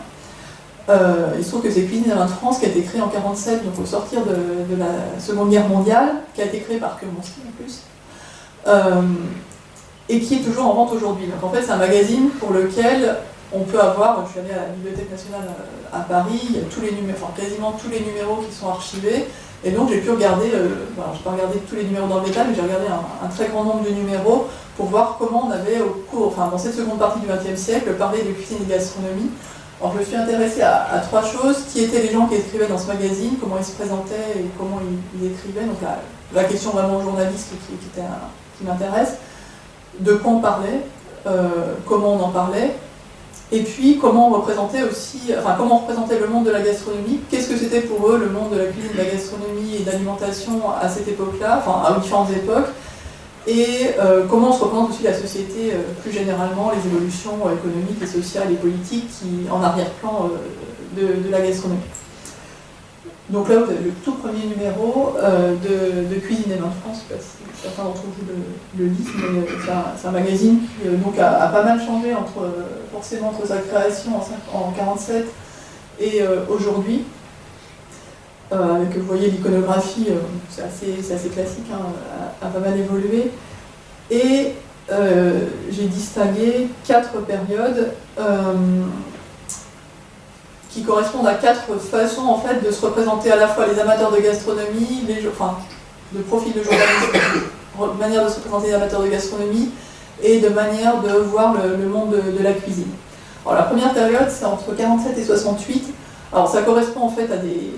Il se trouve que c'est Cuisine et Vin de France qui a été créé en 1947, donc au sortir de la Seconde Guerre mondiale, qui a été créé par Kurmanski en plus, et qui est toujours en vente aujourd'hui. Donc en fait, c'est un magazine pour lequel on peut avoir, je suis allée à la Bibliothèque nationale à Paris, il y a quasiment tous les numéros qui sont archivés, et donc j'ai pu regarder, je n'ai pas regardé tous les numéros dans le détail, mais j'ai regardé un très grand nombre de numéros pour voir comment on avait dans cette seconde partie du XXe siècle, parlé de cuisine et de gastronomie. Alors je me suis intéressée à trois choses: qui étaient les gens qui écrivaient dans ce magazine, comment ils se présentaient et comment ils écrivaient, donc la question vraiment journaliste qui m'intéresse, de quoi on parlait, comment on en parlait, et puis comment on représentait le monde de la gastronomie, qu'est-ce que c'était pour eux le monde de la cuisine, de la gastronomie et de l'alimentation à cette époque-là, à différentes époques, et comment on se représente aussi la société plus généralement, les évolutions économiques et sociales et politiques en arrière-plan de la gastronomie. Donc là, vous avez le tout premier numéro de Cuisine et Vin de France, je ne sais pas si certains d'entre vous le lisent, mais c'est un magazine qui donc a pas mal changé forcément entre sa création en 1947 et aujourd'hui. avec, vous voyez, l'iconographie, c'est assez classique, hein, a pas mal évolué. Et j'ai distingué 4 périodes qui correspondent à 4 façons en fait, de se représenter à la fois les amateurs de gastronomie, de profil de journalisme, manière de se représenter les amateurs de gastronomie et de manière de voir le monde de la cuisine. Alors, la première période, c'est entre 47 et 68. Alors ça correspond en fait à des...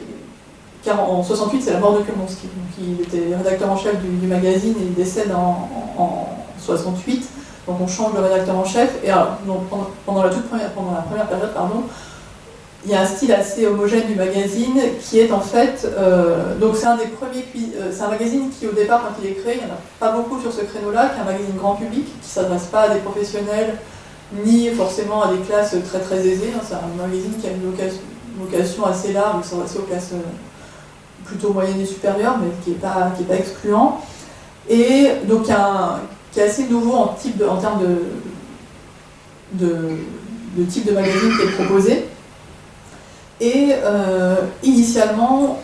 En 68, c'est la mort de Kurmanski. Donc, il était rédacteur en chef du magazine et il décède en 68. Donc on change de rédacteur en chef. Et alors, donc, pendant la première période, il y a un style assez homogène du magazine qui est en fait... donc c'est un des premiers... c'est un magazine qui, au départ, quand il est créé, il n'y en a pas beaucoup sur ce créneau-là, qui est un magazine grand public, qui ne s'adresse pas à des professionnels, ni forcément à des classes très très aisées. C'est un magazine qui a une vocation assez large, qui s'adresse aux classes plutôt moyennes et supérieures, mais qui n'est pas excluant. Et donc qui est assez nouveau en termes de type de magazine qui est proposé. Et initialement,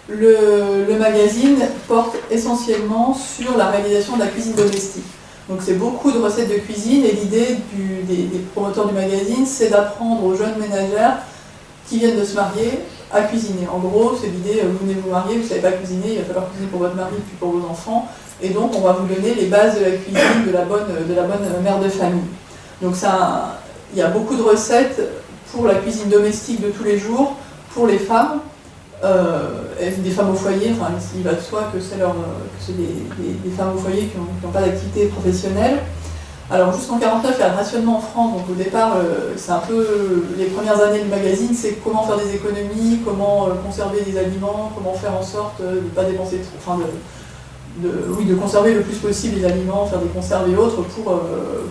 le magazine porte essentiellement sur la réalisation de la cuisine domestique. Donc c'est beaucoup de recettes de cuisine et l'idée des promoteurs du magazine, c'est d'apprendre aux jeunes ménagères qui viennent de se marier à cuisiner. En gros, c'est l'idée, vous venez vous marier, vous ne savez pas cuisiner, il va falloir cuisiner pour votre mari puis pour vos enfants, et donc on va vous donner les bases de la cuisine de la bonne mère de famille. Donc il y a beaucoup de recettes pour la cuisine domestique de tous les jours, pour les femmes, des femmes au foyer, enfin il va de soi que c'est des femmes au foyer qui n'ont pas d'activité professionnelle. Alors jusqu'en 1949, il y a le rationnement en France, donc au départ, c'est un peu les premières années du magazine, c'est comment faire des économies, comment conserver des aliments, comment faire en sorte de ne pas dépenser trop, enfin de conserver le plus possible les aliments, faire des conserves et autres pour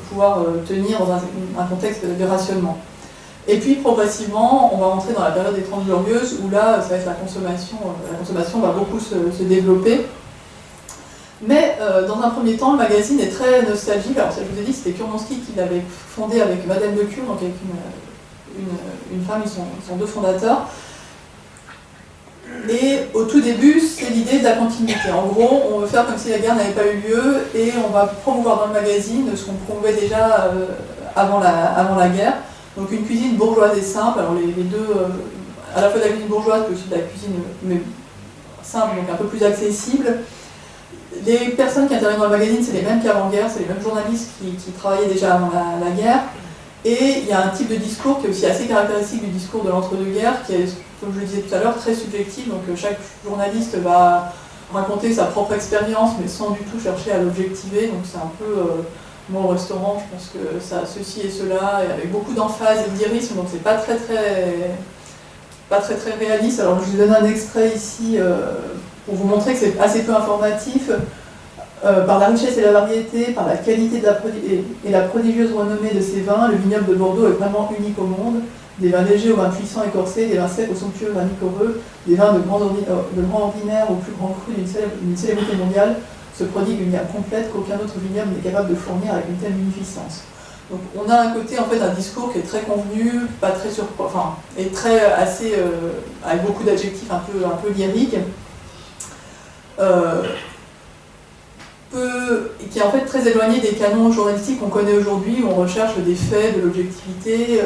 pouvoir tenir dans un contexte de rationnement. Et puis progressivement, on va rentrer dans la période des 30 Glorieuses, où là, ça va être la consommation va beaucoup se développer. Mais dans un premier temps, le magazine est très nostalgique. Alors ça, je vous ai dit, c'était Kurmanski qui l'avait fondé avec Madame de Cure, donc avec une femme, ils sont 2 fondateurs. Et au tout début, c'est l'idée de la continuité. En gros, on veut faire comme si la guerre n'avait pas eu lieu et on va promouvoir dans le magazine ce qu'on promouvait déjà avant la guerre. Donc une cuisine bourgeoise et simple. Alors les deux, à la fois de la cuisine bourgeoise, mais aussi de la cuisine simple, donc un peu plus accessible. Les personnes qui interviennent dans le magazine, c'est les mêmes qu'avant-guerre, c'est les mêmes journalistes qui travaillaient déjà avant la guerre. Et il y a un type de discours qui est aussi assez caractéristique du discours de l'entre-deux-guerres, qui est, comme je le disais tout à l'heure, très subjectif. Donc chaque journaliste va raconter sa propre expérience, mais sans du tout chercher à l'objectiver. Donc c'est un peu, moi au restaurant, je pense que ça a ceci et cela, et avec beaucoup d'emphase et de lyrisme, donc c'est pas très réaliste. Alors je vous donne un extrait ici pour vous montrer que c'est assez peu informatif. Par la richesse et la variété, par la qualité et la prodigieuse renommée de ses vins, le vignoble de Bordeaux est vraiment unique au monde. Des vins légers aux vins puissants et corsés, des vins secs aux somptueux vins liquoreux, des vins de grand ordinaire au plus grand cru d'une célébrité mondiale, se prodigue une gamme complète qu'aucun autre vignoble n'est capable de fournir avec une telle munificence. Donc on a un côté, en fait, un discours qui est très convenu, pas très surprenant, et avec beaucoup d'adjectifs un peu lyriques. Qui est en fait très éloigné des canons journalistiques qu'on connaît aujourd'hui, où on recherche des faits, de l'objectivité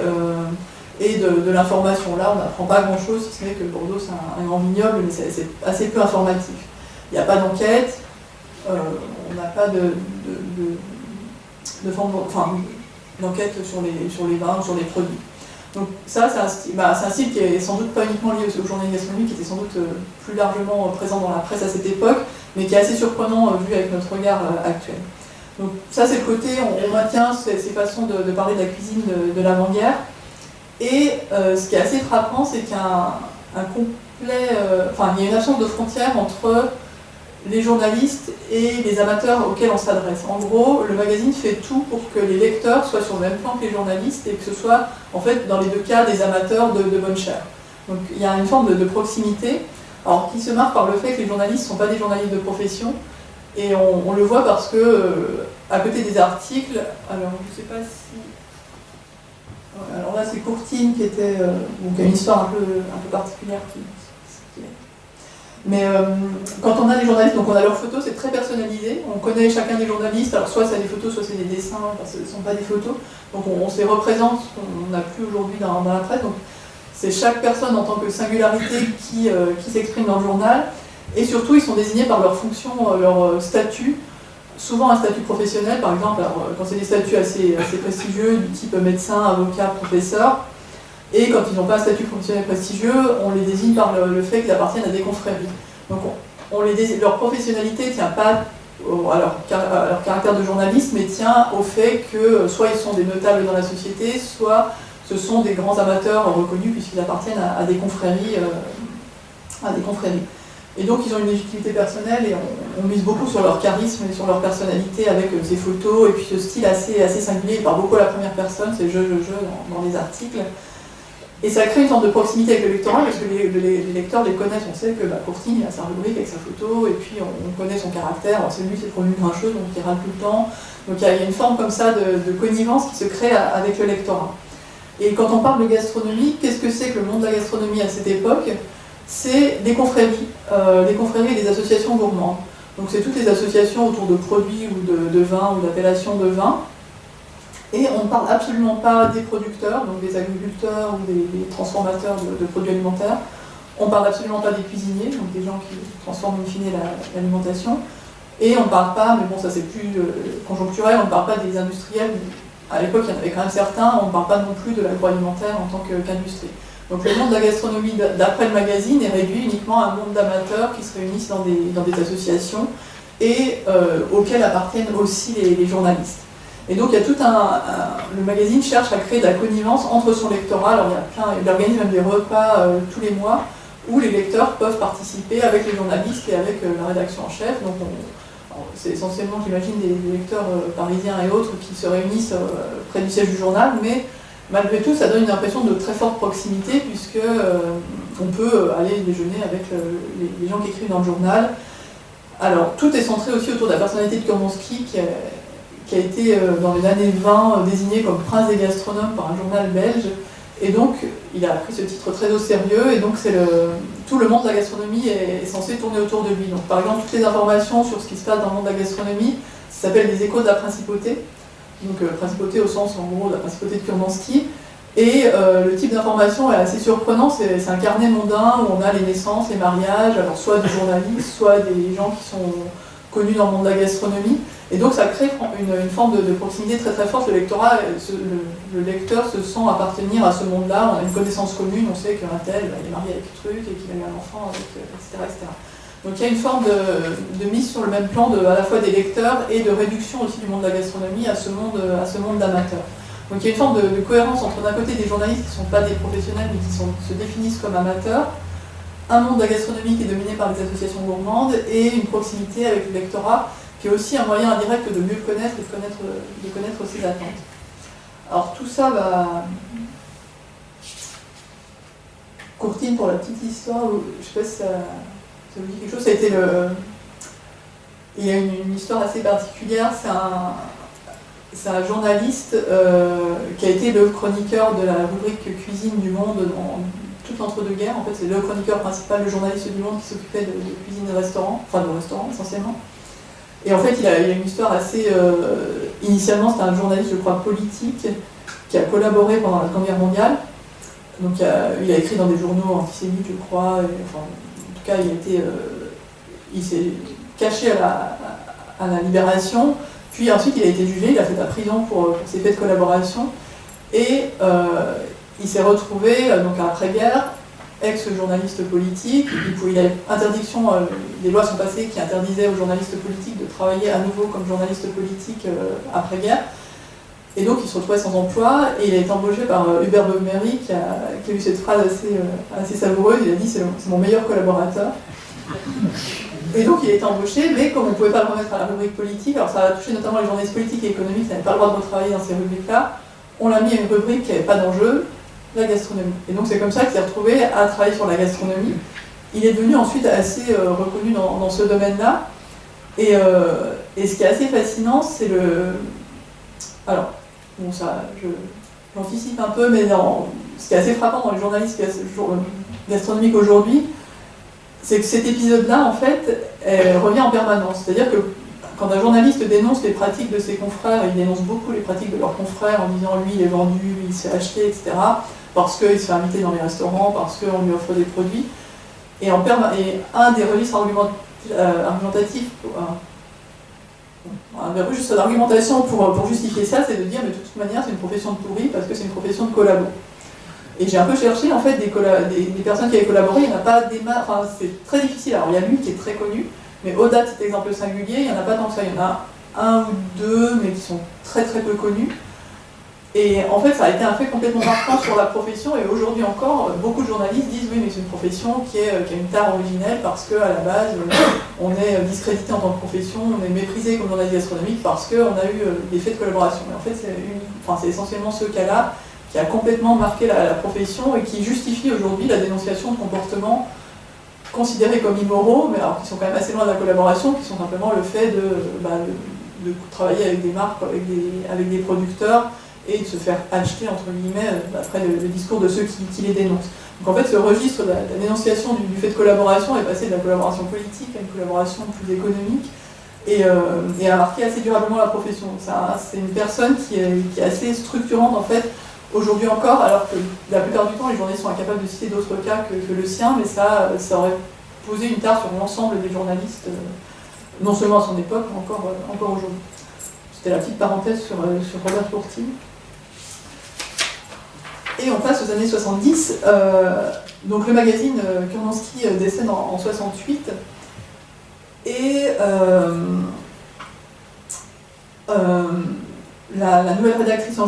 et de l'information. Là, on n'apprend pas grand-chose, si ce n'est que Bordeaux, c'est un grand vignoble, mais c'est assez peu informatif. Il n'y a pas d'enquête, on n'a pas d'enquête sur les vins, sur les produits. Donc ça, c'est un style qui est sans doute pas uniquement lié au journalisme gastronomique, qui était sans doute plus largement présent dans la presse à cette époque, mais qui est assez surprenant vu avec notre regard actuel. Donc ça, c'est le côté, on maintient ces façons de parler de la cuisine de l'avant-guerre. Et ce qui est assez frappant, c'est qu'il y a il y a une absence de frontière entre les journalistes et les amateurs auxquels on s'adresse. En gros, le magazine fait tout pour que les lecteurs soient sur le même plan que les journalistes et que ce soit, en fait, dans les 2 cas, des amateurs de bonne chair. Donc il y a une forme de proximité, alors qui se marque par le fait que les journalistes ne sont pas des journalistes de profession, et on le voit parce que, à côté des articles, alors je ne sais pas si... Alors là, c'est Courtine qui a une histoire un peu particulière, Mais quand on a des journalistes, donc on a leurs photos, c'est très personnalisé, on connaît chacun des journalistes, alors soit c'est des photos, soit c'est des dessins, parce que ce ne sont pas des photos, donc on se les représente, on n'a plus aujourd'hui dans la presse, donc c'est chaque personne en tant que singularité qui s'exprime dans le journal, et surtout ils sont désignés par leur fonction, leur statut, souvent un statut professionnel, par exemple, alors, quand c'est des statuts assez prestigieux, du type médecin, avocat, professeur, et quand ils n'ont pas un statut professionnel prestigieux, on les désigne par le fait qu'ils appartiennent à des confréries. Donc leur professionnalité ne tient pas à leur caractère de journaliste, mais tient au fait que soit ils sont des notables dans la société, soit ce sont des grands amateurs reconnus puisqu'ils appartiennent à des confréries. Et donc ils ont une légitimité personnelle et on mise beaucoup sur leur charisme et sur leur personnalité avec ces photos et puis ce style assez singulier. Ils parlent beaucoup à la première personne, c'est je dans les articles. Et ça crée une sorte de proximité avec le lectorat parce que les lecteurs les connaissent. On sait que Courtine, il a sa rubrique avec sa photo et puis on connaît son caractère. Alors, c'est lui qui est promu grincheux, donc il râle tout le temps. Donc il y a une forme comme ça de connivence qui se crée avec le lectorat. Et quand on parle de gastronomie, qu'est-ce que c'est que le monde de la gastronomie à cette époque? C'est des confréries et des associations gourmandes. Donc c'est toutes les associations autour de produits ou de vins ou d'appellations de vin. Et on ne parle absolument pas des producteurs, donc des agriculteurs ou des transformateurs de produits alimentaires. On ne parle absolument pas des cuisiniers, donc des gens qui transforment in fine l'alimentation. Et on ne parle pas, mais bon ça c'est plus conjoncturel, on ne parle pas des industriels. À l'époque il y en avait quand même certains, on ne parle pas non plus de l'agroalimentaire en tant qu'industrie. Donc le monde de la gastronomie d'après le magazine est réduit uniquement à un monde d'amateurs qui se réunissent dans des associations et auxquelles appartiennent aussi les journalistes. Et donc il y a le magazine cherche à créer de la connivence entre son lectorat. Alors il organise même des repas tous les mois où les lecteurs peuvent participer avec les journalistes et avec la rédaction en chef. Donc c'est essentiellement, j'imagine, des lecteurs parisiens et autres qui se réunissent près du siège du journal, mais malgré tout ça donne une impression de très forte proximité puisque on peut aller déjeuner avec les gens qui écrivent dans le journal. Alors tout est centré aussi autour de la personnalité de Kurmanski qui a été dans les années 20 désigné comme prince des gastronomes par un journal belge, et donc il a pris ce titre très au sérieux, et donc tout le monde de la gastronomie est censé tourner autour de lui. Donc par exemple toutes les informations sur ce qui se passe dans le monde de la gastronomie, ça s'appelle des échos de la principauté, donc principauté au sens en gros de la principauté de Kurmanski, et le type d'information est assez surprenant, c'est un carnet mondain où on a les naissances, les mariages, alors soit des journalistes, soit des gens qui sont connus dans le monde de la gastronomie. Et donc ça crée une forme de proximité très très forte. Le lectorat, le lecteur se sent appartenir à ce monde-là. On a une connaissance commune, on sait qu'un tel il est marié avec truc et qu'il a eu un enfant, etc., etc. Donc il y a une forme de mise sur le même plan à la fois des lecteurs et de réduction aussi du monde de la gastronomie à ce monde d'amateurs. Donc il y a une forme de cohérence entre d'un côté des journalistes qui ne sont pas des professionnels mais qui se définissent comme amateurs, un monde de la gastronomie qui est dominé par des associations gourmandes et une proximité avec le lectorat qui est aussi un moyen indirect de mieux le connaître et de connaître ses attentes. Alors tout ça va... Courtine, pour la petite histoire, je sais pas si ça vous dit quelque chose, ça a été il y a une histoire assez particulière, c'est un journaliste qui a été le chroniqueur de la rubrique cuisine du Monde dans toute l'entre-deux-guerres. En fait, c'est le chroniqueur principal, le journaliste du Monde qui s'occupait de cuisine et de restaurant, enfin de restaurant essentiellement. Et en fait, il a une histoire assez... initialement, c'était un journaliste, je crois, politique, qui a collaboré pendant la Seconde Guerre mondiale. Donc, il a écrit dans des journaux antisémites, je crois. Enfin, en tout cas, il s'est caché à la Libération. Puis ensuite, il a été jugé, il a fait la prison pour ses faits de collaboration. Et il s'est retrouvé, donc après-guerre, ex-journaliste politique, il a interdiction, les lois sont passées qui interdisaient aux journalistes politiques de travailler à nouveau comme journaliste politique après-guerre. Et donc il se retrouvait sans emploi et il a été embauché par Hubert Bogmery qui a eu cette phrase assez savoureuse, il a dit c'est mon meilleur collaborateur. Et donc il a été embauché, mais comme on ne pouvait pas le remettre à la rubrique politique, alors ça a touché notamment les journalistes politiques et économiques qui n'avaient pas le droit de retravailler dans ces rubriques-là, on l'a mis à une rubrique qui n'avait pas d'enjeu, la gastronomie. Et donc c'est comme ça qu'il s'est retrouvé à travailler sur la gastronomie. Il est devenu ensuite assez reconnu dans ce domaine-là. Et ce qui est assez fascinant, c'est le... Alors, bon ça, j'anticipe un peu, mais ce qui est assez frappant dans les journalistes gastronomiques aujourd'hui, c'est que cet épisode-là, en fait, revient en permanence. C'est-à-dire que quand un journaliste dénonce les pratiques de ses confrères, il dénonce beaucoup les pratiques de leurs confrères en disant lui il est vendu, lui il se fait acheter, etc. Parce qu'il se fait inviter dans les restaurants, parce qu'on lui offre des produits. Et un des registres argumentatifs, un des registres d'argumentation pour justifier ça, c'est de dire mais de toute manière c'est une profession de pourri parce que c'est une profession de collabo. Et j'ai un peu cherché en fait des personnes qui avaient collaboré, il n'y en a pas des masses, enfin c'est très difficile. Alors il y a lui qui est très connu, mais au-delà de cet exemple singulier, il n'y en a pas tant que ça. Il y en a un ou deux, mais qui sont très très peu connus. Et en fait, ça a été un fait complètement marquant sur la profession, et aujourd'hui encore, beaucoup de journalistes disent oui, mais c'est une profession qui a une tare originelle parce qu'à la base, on est discrédité en tant que profession, on est méprisé comme journaliste gastronomique parce qu'on a eu des faits de collaboration. Et en fait, c'est essentiellement ce cas-là qui a complètement marqué la profession et qui justifie aujourd'hui la dénonciation de comportements considérés comme immoraux, mais alors qui sont quand même assez loin de la collaboration, qui sont simplement le fait de travailler avec des marques, avec des producteurs, et de se faire acheter, entre guillemets, après le discours de ceux qui les dénoncent. Donc en fait, ce registre de la dénonciation du fait de collaboration est passé de la collaboration politique à une collaboration plus économique, et a marqué assez durablement la profession. C'est une personne qui est assez structurante, en fait, aujourd'hui encore, alors que la plupart du temps, les journalistes sont incapables de citer d'autres cas que le sien, mais ça aurait posé une tare sur l'ensemble des journalistes, non seulement à son époque, mais encore aujourd'hui. C'était la petite parenthèse sur Robert Courtine. Et on passe aux années 70. Donc le magazine Kurnansky décède en 68. Et la nouvelle rédactrice en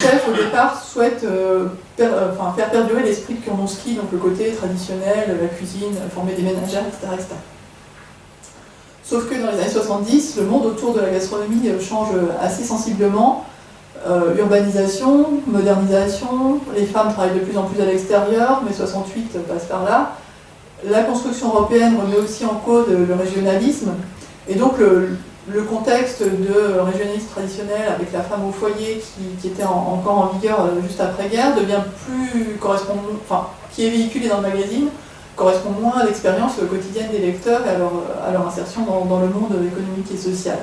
chef, au départ, souhaite faire perdurer l'esprit de Kurnansky, donc le côté traditionnel, la cuisine, former des ménagères, etc. Sauf que dans les années 70, le monde autour de la gastronomie change assez sensiblement. Urbanisation, modernisation, les femmes travaillent de plus en plus à l'extérieur, mais 68 passe par là. La construction européenne remet aussi en cause le régionalisme, et donc le contexte de régionalisme traditionnel avec la femme au foyer qui était encore en vigueur juste après-guerre devient qui est véhiculé dans le magazine, correspond moins à l'expérience quotidienne des lecteurs et à leur insertion dans le monde économique et social.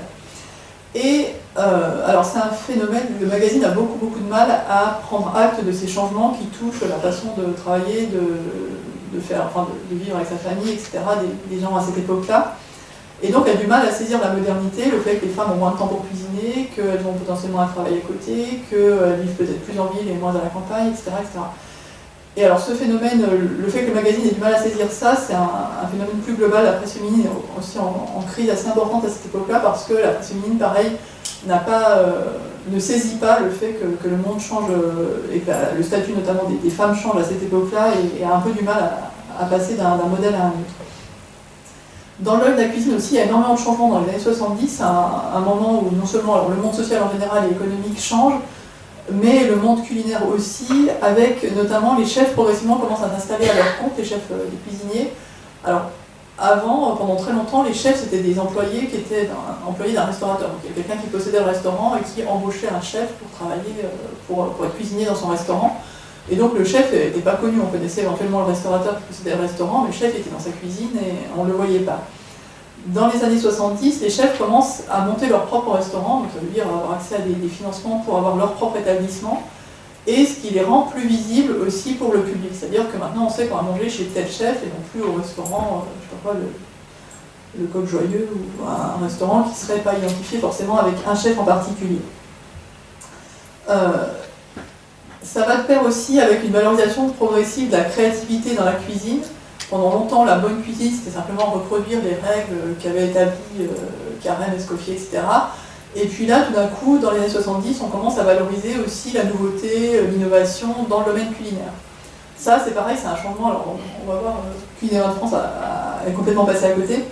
Et alors c'est un phénomène, le magazine a beaucoup de mal à prendre acte de ces changements qui touchent la façon de travailler, de vivre avec sa famille, etc., des gens à cette époque-là. Et donc elle a du mal à saisir la modernité, le fait que les femmes ont moins de temps pour cuisiner, qu'elles ont potentiellement un travail à côté, qu'elles vivent peut-être plus en ville et moins à la campagne, etc., etc. Et alors ce phénomène, le fait que le magazine ait du mal à saisir ça, c'est un phénomène plus global. La presse féminine est aussi en crise assez importante à cette époque-là, parce que la presse féminine, pareil, ne saisit pas le fait que le monde change, et que le statut notamment des femmes change à cette époque-là, et a un peu du mal à passer d'un modèle à un autre. Dans l'œil de la cuisine aussi, il y a énormément de changements dans les années 70, un moment où non seulement le monde social en général et économique change, mais le monde culinaire aussi, avec notamment les chefs progressivement commencent à s'installer à leur compte, les chefs, les cuisiniers. Alors, avant, pendant très longtemps, les chefs c'était des employés qui étaient employés d'un restaurateur. Donc il y a quelqu'un qui possédait le restaurant et qui embauchait un chef pour travailler, pour être cuisinier dans son restaurant. Et donc le chef n'était pas connu, on connaissait éventuellement le restaurateur qui possédait le restaurant, mais le chef était dans sa cuisine et on ne le voyait pas. Dans les années 70, les chefs commencent à monter leur propre restaurant, donc ça veut dire avoir accès à des financements pour avoir leur propre établissement, et ce qui les rend plus visibles aussi pour le public. C'est-à-dire que maintenant on sait qu'on va manger chez tel chef et non plus au restaurant, je ne sais pas, le Coq Joyeux, ou un restaurant qui ne serait pas identifié forcément avec un chef en particulier. Ça va de pair aussi avec une valorisation progressive de la créativité dans la cuisine. Pendant longtemps, la bonne cuisine, c'était simplement reproduire les règles qu'avaient établies Carême, Escoffier, etc. Et puis là, tout d'un coup, dans les années 70, on commence à valoriser aussi la nouveauté, l'innovation dans le domaine culinaire. Ça, c'est pareil, c'est un changement. Alors, on va voir, Cuisinière de France est complètement passé à côté.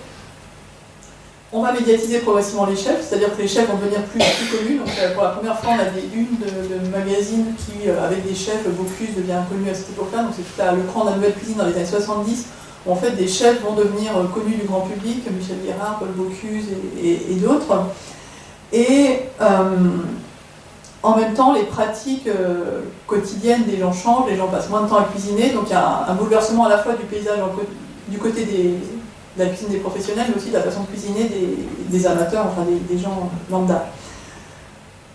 On va médiatiser progressivement les chefs, c'est-à-dire que les chefs vont devenir plus connus. Donc, pour la première fois, on a des unes de magazines qui, avec des chefs, Bocuse devient connu à cette époque-là. Donc, c'est tout le cran de la nouvelle cuisine dans les années 70, où en fait des chefs vont devenir connus du grand public, Michel Guérard, Paul Bocuse et d'autres. Et En même temps, les pratiques quotidiennes des gens changent, les gens passent moins de temps à cuisiner, donc il y a un bouleversement à la fois du paysage du côté de la cuisine des professionnels, mais aussi de la façon de cuisiner des amateurs, enfin des gens lambda.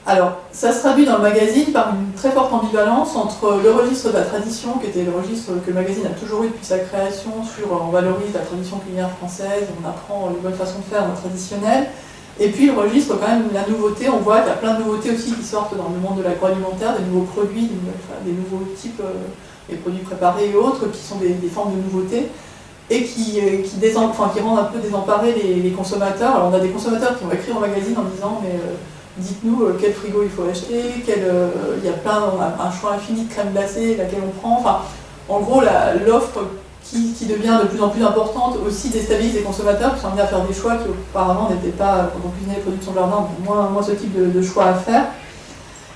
Alors, ça se traduit dans le magazine par une très forte ambivalence entre le registre de la tradition, qui était le registre que le magazine a toujours eu depuis sa création, sur on valorise la tradition culinaire française, on apprend les bonnes façons de faire traditionnelles, et puis le registre quand même la nouveauté. On voit qu'il y a plein de nouveautés aussi qui sortent dans le monde de l'agroalimentaire, des nouveaux produits, des nouveaux types, des produits préparés et autres, qui sont des formes de nouveautés, et qui rendent un peu désemparés les consommateurs. Alors on a des consommateurs qui vont écrire au magazine en disant mais dites-nous quel frigo il faut acheter, il y a un choix infini de crème glacée, laquelle on prend. Enfin, en gros, l'offre qui devient de plus en plus importante aussi déstabilise les consommateurs qui sont amenés à faire des choix qui auparavant n'étaient pas, quand on cuisinait les produits de son jardin, moins ce type de choix à faire.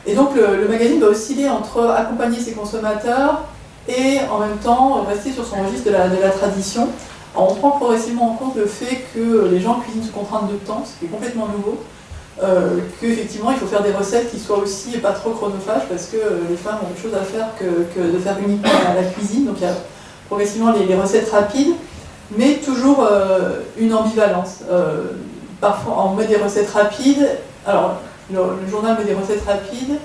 Et donc le magazine va osciller entre accompagner ses consommateurs et en même temps rester sur son registre de la tradition. Alors, on prend progressivement en compte le fait que les gens cuisinent sous contrainte de temps, ce qui est complètement nouveau. Qu'effectivement il faut faire des recettes qui soient aussi pas trop chronophages parce que les femmes ont autre chose à faire que de faire uniquement la cuisine. Donc il y a progressivement les recettes rapides, mais toujours une ambivalence. Parfois on met des recettes rapides, alors le journal met des recettes rapides,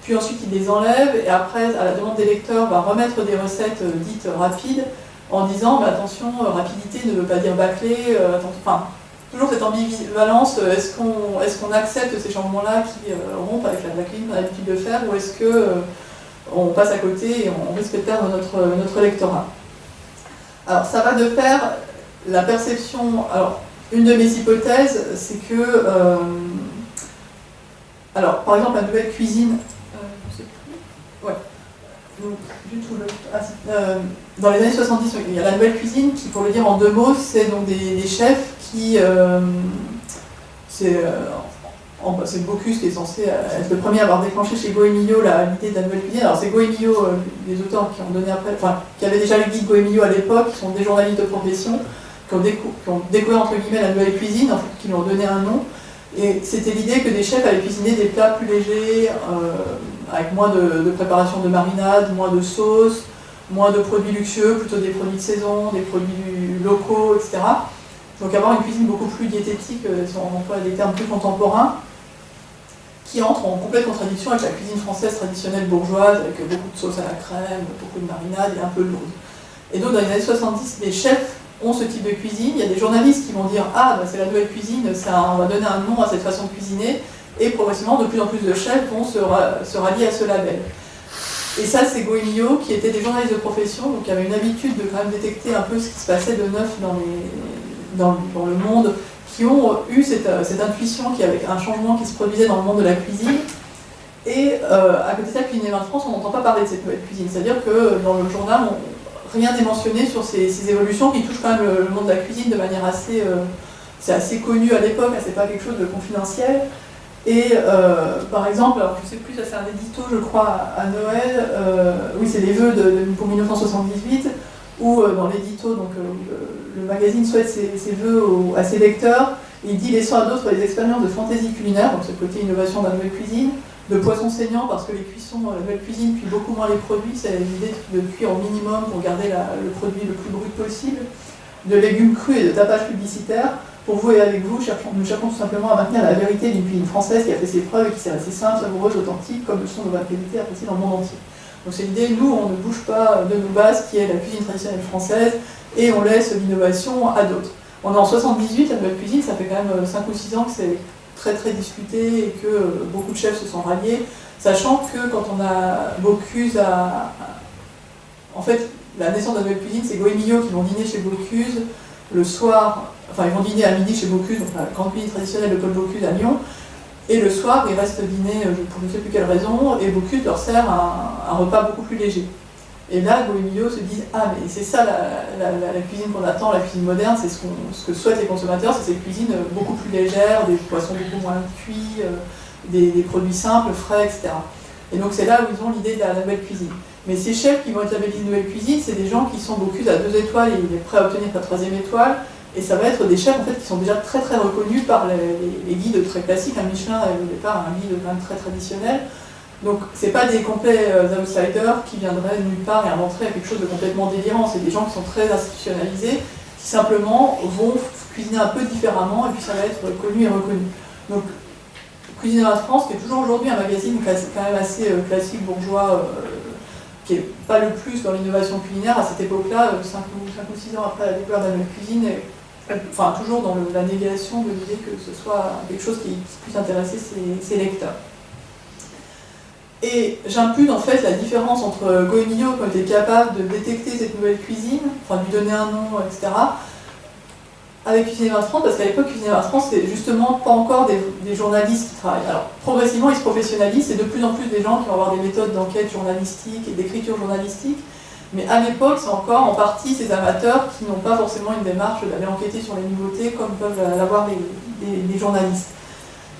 puis ensuite il les enlève et après à la demande des lecteurs va remettre des recettes dites rapides en disant mais attention, rapidité ne veut pas dire bâclé, enfin, toujours cette ambivalence, est-ce qu'on accepte ces changements-là qui rompent avec la cuisine qu'on a l'habitude de faire, ou est-ce qu'on passe à côté et on risque de perdre notre lectorat. Alors ça va de pair, la perception, alors une de mes hypothèses, c'est que, alors par exemple la nouvelle cuisine, je sais plus, ouais, donc, du tout dans les années 70, il y a la nouvelle cuisine qui, pour le dire en deux mots, c'est donc des chefs qui, c'est Bocuse qui est censé être le premier à avoir déclenché chez Goemio l'idée de la nouvelle cuisine. Alors c'est Goemio, des auteurs qui ont donné après, enfin qui avaient déjà le guide Goemio à l'époque, qui sont des journalistes de profession, qui ont découvert entre guillemets la nouvelle cuisine, en fait, qui lui ont donné un nom. Et c'était l'idée que des chefs allaient cuisiner des plats plus légers, avec moins de préparation de marinade, moins de sauce, moins de produits luxueux, plutôt des produits de saison, des produits locaux, etc. Donc avoir une cuisine beaucoup plus diététique, si on emploie des termes plus contemporains, qui entre en complète contradiction avec la cuisine française traditionnelle bourgeoise, avec beaucoup de sauce à la crème, beaucoup de marinade et un peu lourde. Et donc dans les années 70, les chefs ont ce type de cuisine. Il y a des journalistes qui vont dire « Ah, bah, c'est la nouvelle cuisine, on va donner un nom à cette façon de cuisiner », et progressivement, de plus en plus de chefs vont se rallier à ce label. Et ça, c'est Goemio, qui étaient des journalistes de profession, donc qui avaient une habitude de quand même détecter un peu ce qui se passait de neuf dans le monde, qui ont eu cette intuition qu'il y avait un changement qui se produisait dans le monde de la cuisine. Et à côté de ça, Cuisine et Vin de France, on n'entend pas parler de cette nouvelle cuisine. C'est-à-dire que dans le journal, rien n'est mentionné sur ces évolutions qui touchent quand même le monde de la cuisine de manière assez... c'est assez connu à l'époque, c'est pas quelque chose de confidentiel. Et par exemple, alors je sais plus, ça c'est un édito je crois à Noël, oui c'est les vœux pour 1978, où dans l'édito, donc le magazine souhaite ses vœux à ses lecteurs, il dit laissant à d'autres les expériences de fantaisie culinaire, donc ce côté innovation de la nouvelle cuisine, de poissons saignants parce que les cuissons, la nouvelle cuisine cuit beaucoup moins les produits, c'est l'idée de cuire au minimum pour garder le produit le plus brut possible, de légumes crus et de tapage publicitaire. Pour vous et avec vous, nous cherchons tout simplement à maintenir la vérité d'une cuisine française qui a fait ses preuves et qui s'est restée simple, savoureuse, authentique, comme le sont nos vins de qualité appréciés dans le monde entier. Donc c'est l'idée, nous, on ne bouge pas de nos bases, qui est la cuisine traditionnelle française, et on laisse l'innovation à d'autres. On est en 78, la nouvelle cuisine, ça fait quand même 5 ou 6 ans que c'est très très discuté et que beaucoup de chefs se sont ralliés, sachant que quand on a Bocuse en fait, la naissance de la nouvelle cuisine, c'est Goemio qui vont dîner chez Bocuse le soir. Enfin, ils vont dîner à midi chez Bocuse, donc la grande cuisine traditionnelle de Paul Bocuse à Lyon. Et le soir, ils restent dîner pour je ne sais plus quelle raison, et Bocuse leur sert un repas beaucoup plus léger. Et là, Goemio se disent « Ah, mais c'est ça la cuisine qu'on attend, la cuisine moderne, c'est ce que souhaitent les consommateurs, c'est cette cuisine beaucoup plus légère, des poissons beaucoup moins cuits, des produits simples, frais, etc. » Et donc c'est là où ils ont l'idée de la nouvelle cuisine. Mais ces chefs qui vont être labellisés nouvelle cuisine, c'est des gens qui sont Bocuse à 2 étoiles et il est prêt à obtenir la 3e étoile, Et ça va être des chefs en fait, qui sont déjà très très reconnus par les guides très classiques. Un Michelin est au départ un guide quand même très traditionnel. Donc c'est pas des complets outsiders qui viendraient de nulle part et inventeraient quelque chose de complètement délirant. C'est des gens qui sont très institutionnalisés, qui simplement vont cuisiner un peu différemment et puis ça va être connu et reconnu. Donc Cuisine de France, qui est toujours aujourd'hui un magazine quand même assez classique, bourgeois, qui n'est pas le plus dans l'innovation culinaire à cette époque-là, 5 ou 6 ans après la découverte de la nouvelle cuisine, enfin toujours dans la négation de l'idée que ce soit quelque chose qui puisse intéresser ses lecteurs. Et j'impute en fait la différence entre Goemio, qui était capable de détecter cette nouvelle cuisine, enfin de lui donner un nom, etc., avec Cuisine de France, parce qu'à l'époque, Cuisine de France, c'est justement pas encore des journalistes qui travaillent. Alors, progressivement, ils se professionnalisent, c'est de plus en plus des gens qui vont avoir des méthodes d'enquête journalistique et d'écriture journalistique, mais à l'époque, c'est encore en partie ces amateurs qui n'ont pas forcément une démarche d'aller enquêter sur les nouveautés comme peuvent l'avoir les journalistes.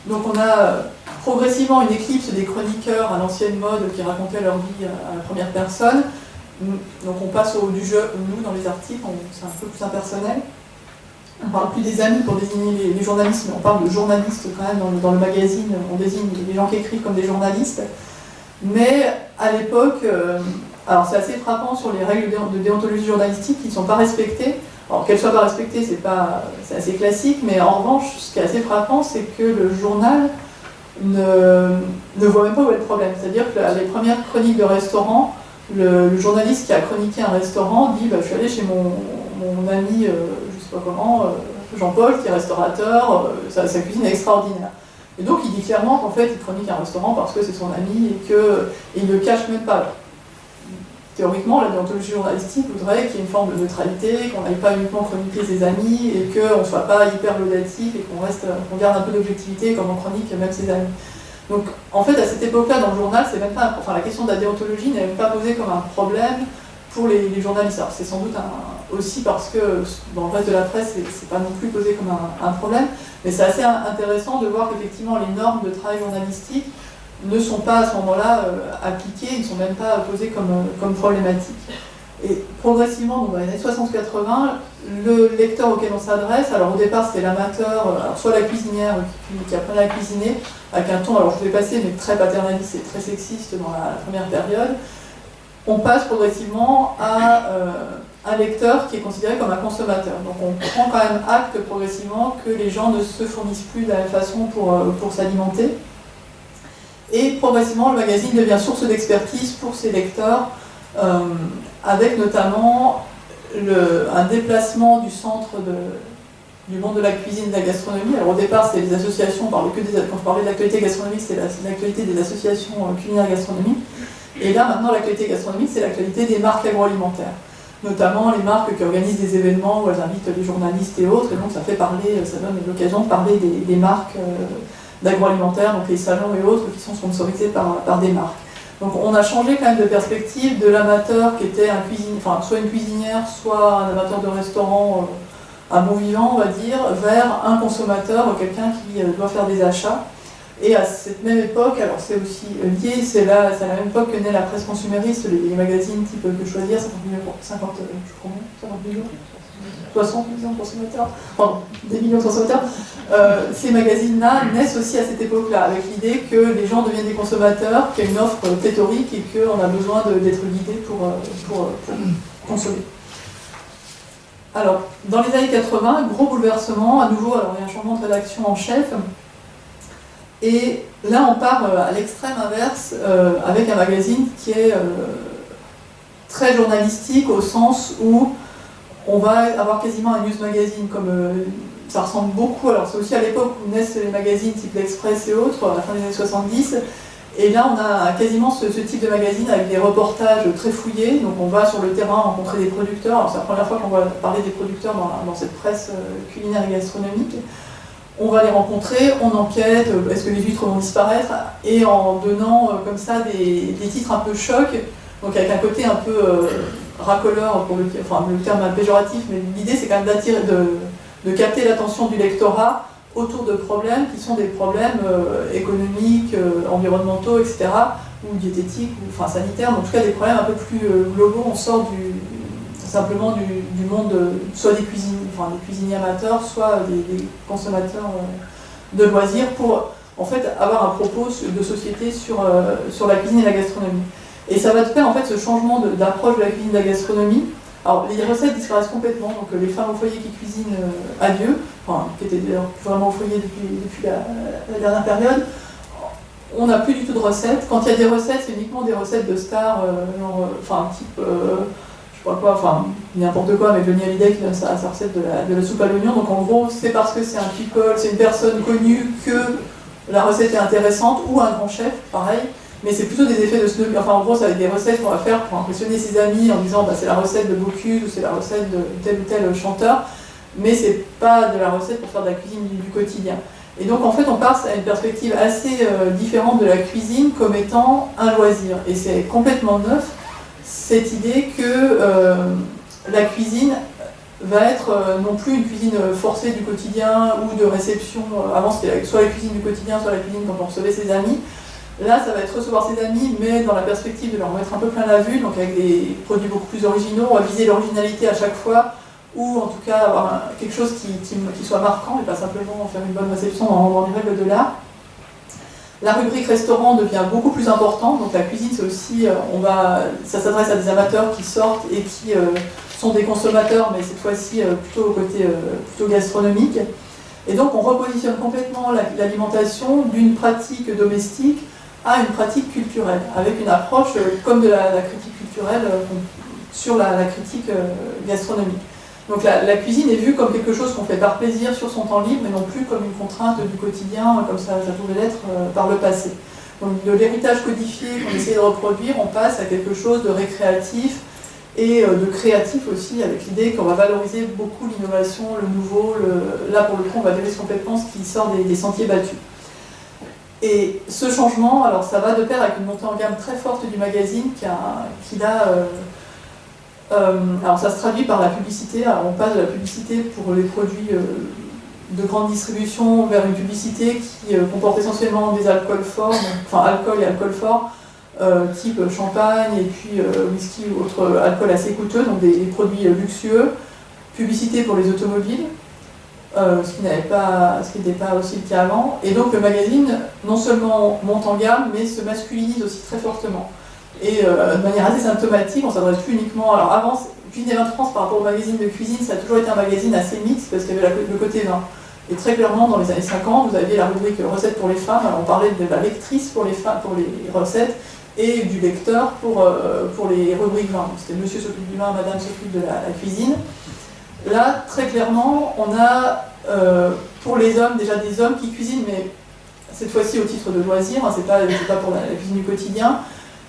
Donc on a progressivement une éclipse des chroniqueurs à l'ancienne mode qui racontaient leur vie à la première personne. Donc on passe du jeu, nous, dans les articles, c'est un peu plus impersonnel. On ne parle plus des amis pour désigner les journalistes, mais on parle de journalistes quand même dans le magazine, on désigne les gens qui écrivent comme des journalistes. Mais à l'époque, alors c'est assez frappant sur les règles de déontologie journalistique qui ne sont pas respectées. Alors qu'elles ne soient pas respectées, c'est assez classique, mais en revanche, ce qui est assez frappant, c'est que le journal ne voit même pas où est le problème. C'est-à-dire que les premières chroniques de restaurant, le journaliste qui a chroniqué un restaurant dit je suis allé chez mon ami, Jean-Paul, qui est restaurateur, sa cuisine est extraordinaire. Et donc il dit clairement qu'en fait il chronique un restaurant parce que c'est son ami et qu'il ne le cache même pas. Théoriquement, la déontologie journalistique voudrait qu'il y ait une forme de neutralité, qu'on n'aille pas uniquement chroniquer ses amis et qu'on ne soit pas hyper laudatif et qu'on garde un peu d'objectivité comme on chronique même ses amis. Donc en fait à cette époque-là dans le journal, c'est même pas, la question de la déontologie n'est même pas posée comme un problème pour les journalistes. Alors c'est sans doute aussi parce que dans le reste de la presse, c'est pas non plus posé comme un problème, mais c'est assez intéressant de voir qu'effectivement les normes de travail journalistique ne sont pas à ce moment-là appliquées, ne sont même pas posées comme problématiques. Et progressivement, donc dans les années 60-80, le lecteur auquel on s'adresse, alors au départ c'était l'amateur, soit la cuisinière qui apprenait à cuisiner, avec un ton, alors je vais passer, mais très paternaliste et très sexiste dans la première période, on passe progressivement à un lecteur qui est considéré comme un consommateur. Donc on prend quand même acte progressivement que les gens ne se fournissent plus de la même façon pour s'alimenter. Et progressivement, le magazine devient source d'expertise pour ses lecteurs, avec notamment un déplacement du centre du monde de la cuisine et de la gastronomie. Alors au départ, c'était des associations, quand je parlais de l'actualité gastronomique, c'était l'actualité des associations culinaires et gastronomiques. Et là, maintenant, l'actualité gastronomique, c'est l'actualité des marques agroalimentaires. Notamment les marques qui organisent des événements où elles invitent les journalistes et autres, et donc ça donne l'occasion de parler des marques d'agroalimentaire, donc les salons et autres qui sont sponsorisés par des marques. Donc on a changé quand même de perspective de l'amateur qui était soit une cuisinière, soit un amateur de restaurant, un bon vivant on va dire, vers un consommateur, quelqu'un qui doit faire des achats. Et à cette même époque, alors c'est aussi lié, c'est à la même époque que naît la presse consumériste, les magazines type Que Choisir, 60 millions de consommateurs, pardon, des millions de consommateurs, ces magazines-là naissent aussi à cette époque-là, avec l'idée que les gens deviennent des consommateurs, qu'il y a une offre pléthorique et qu'on a besoin d'être guidé pour consommer. Alors, dans les années 80, gros bouleversement, à nouveau, alors il y a un changement de rédaction en chef, et là on part à l'extrême inverse, avec un magazine qui est très journalistique au sens où on va avoir quasiment un news magazine, comme ça ressemble beaucoup, alors c'est aussi à l'époque où naissent les magazines type l'Express et autres, à la fin des années 70, et là on a quasiment ce type de magazine avec des reportages très fouillés, donc on va sur le terrain rencontrer des producteurs, alors c'est la première fois qu'on va parler des producteurs dans cette presse culinaire et gastronomique, on va les rencontrer, on enquête, est-ce que les huîtres vont disparaître, et en donnant comme ça des titres un peu choc, donc avec un côté un peu racoleur, le terme est péjoratif, mais l'idée c'est quand même de capter l'attention du lectorat autour de problèmes qui sont des problèmes économiques, environnementaux, etc., ou diététiques, ou sanitaires, mais en tout cas des problèmes un peu plus globaux, on sort simplement du monde, soit des cuisiniers amateurs, soit des consommateurs de loisirs, pour en fait avoir un propos de société sur la cuisine et la gastronomie. Et ça va de pair en fait ce changement d'approche de la cuisine et de la gastronomie. Alors les recettes disparaissent complètement, donc les femmes au foyer qui cuisinent à Dieu, qui étaient d'ailleurs vraiment au foyer depuis la dernière période, on n'a plus du tout de recettes. Quand il y a des recettes, c'est uniquement des recettes de stars, type, je sais pas quoi, n'importe quoi, mais Johnny Hallyday qui donne sa recette de la soupe à l'oignon. Donc en gros, c'est parce que c'est un people, c'est une personne connue que la recette est intéressante, ou un grand chef, pareil. Mais c'est plutôt des effets de snobby. Enfin, en gros, ça va être des recettes qu'on va faire pour impressionner ses amis en disant c'est la recette de Bocuse ou c'est la recette de tel ou tel chanteur. Mais c'est pas de la recette pour faire de la cuisine du quotidien. Et donc, en fait, on passe à une perspective assez différente de la cuisine comme étant un loisir. Et c'est complètement neuf, cette idée que la cuisine va être non plus une cuisine forcée du quotidien ou de réception. Avant, c'était soit la cuisine du quotidien, soit la cuisine quand on recevait ses amis. Là, ça va être recevoir ses amis, mais dans la perspective de leur mettre un peu plein la vue, donc avec des produits beaucoup plus originaux, on va viser l'originalité à chaque fois, ou en tout cas avoir quelque chose qui soit marquant, et pas simplement faire une bonne réception dans les règles de l'art. La rubrique restaurant devient beaucoup plus importante, donc la cuisine, c'est aussi, ça s'adresse à des amateurs qui sortent et qui sont des consommateurs, mais cette fois-ci plutôt au côté plutôt gastronomique. Et donc on repositionne complètement l'alimentation d'une pratique domestique à une pratique culturelle, avec une approche comme de la critique culturelle sur la critique gastronomique. Donc la cuisine est vue comme quelque chose qu'on fait par plaisir sur son temps libre, mais non plus comme une contrainte du quotidien, comme ça pouvait l'être par le passé. Donc de l'héritage codifié qu'on essaie de reproduire, on passe à quelque chose de récréatif et de créatif aussi, avec l'idée qu'on va valoriser beaucoup l'innovation, le nouveau, là pour le coup on va délaisser complètement ce qui sort des sentiers battus. Et ce changement, alors ça va de pair avec une montée en gamme très forte du magazine alors ça se traduit par la publicité. Alors on passe de la publicité pour les produits de grande distribution vers une publicité qui comporte essentiellement des alcools forts, alcool et alcool fort, type champagne et puis whisky ou autre alcool assez coûteux, donc des produits luxueux. Publicité pour les automobiles. Ce qui n'était pas aussi le cas avant. Et donc le magazine, non seulement monte en gamme, mais se masculinise aussi très fortement. Et de manière assez symptomatique, on ne s'adresse plus uniquement... Alors avant, Cuisine et Vin de France, par rapport au magazine de cuisine, ça a toujours été un magazine assez mixte, parce qu'il y avait le côté vin. Et très clairement, dans les années 50, vous aviez la rubrique recettes pour les femmes. Alors on parlait de la lectrice pour les femmes, pour les recettes, et du lecteur pour les rubriques vin. C'était monsieur s'occupe du vin, madame s'occupe de la cuisine. Là, très clairement, on a pour les hommes déjà des hommes qui cuisinent, mais cette fois-ci au titre de loisir, c'est pas pour la cuisine du quotidien,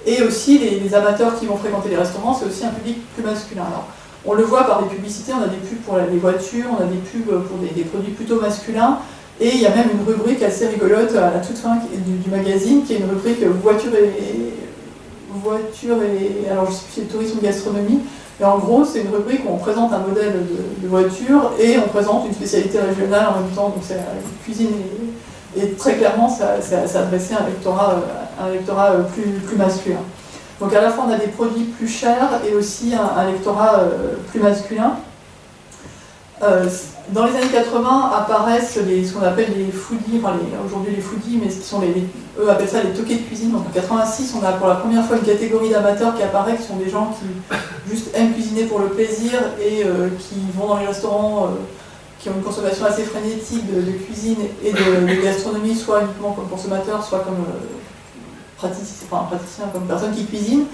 et aussi les amateurs qui vont fréquenter les restaurants, c'est aussi un public plus masculin. Alors, on le voit par des publicités, on a des pubs pour les voitures, on a des pubs pour des produits plutôt masculins, et il y a même une rubrique assez rigolote à la toute fin du magazine, qui est une rubrique voiture et alors je sais plus si c'est tourisme ou gastronomie. Et en gros, c'est une rubrique où on présente un modèle de voiture et on présente une spécialité régionale en même temps. Donc c'est la cuisine et très clairement, ça adressé à un lectorat plus masculin. Donc à la fois, on a des produits plus chers et aussi un lectorat plus masculin. Dans les années 80 apparaissent ce qu'on appelle les foodies, aujourd'hui les foodies, mais ce qui sont eux appellent ça les toqués de cuisine. Donc en 86, on a pour la première fois une catégorie d'amateurs qui apparaît, qui sont des gens qui juste aiment cuisiner pour le plaisir et qui vont dans les restaurants, qui ont une consommation assez frénétique de cuisine et de gastronomie, soit uniquement comme consommateurs, soit comme praticiens, comme personnes qui cuisinent.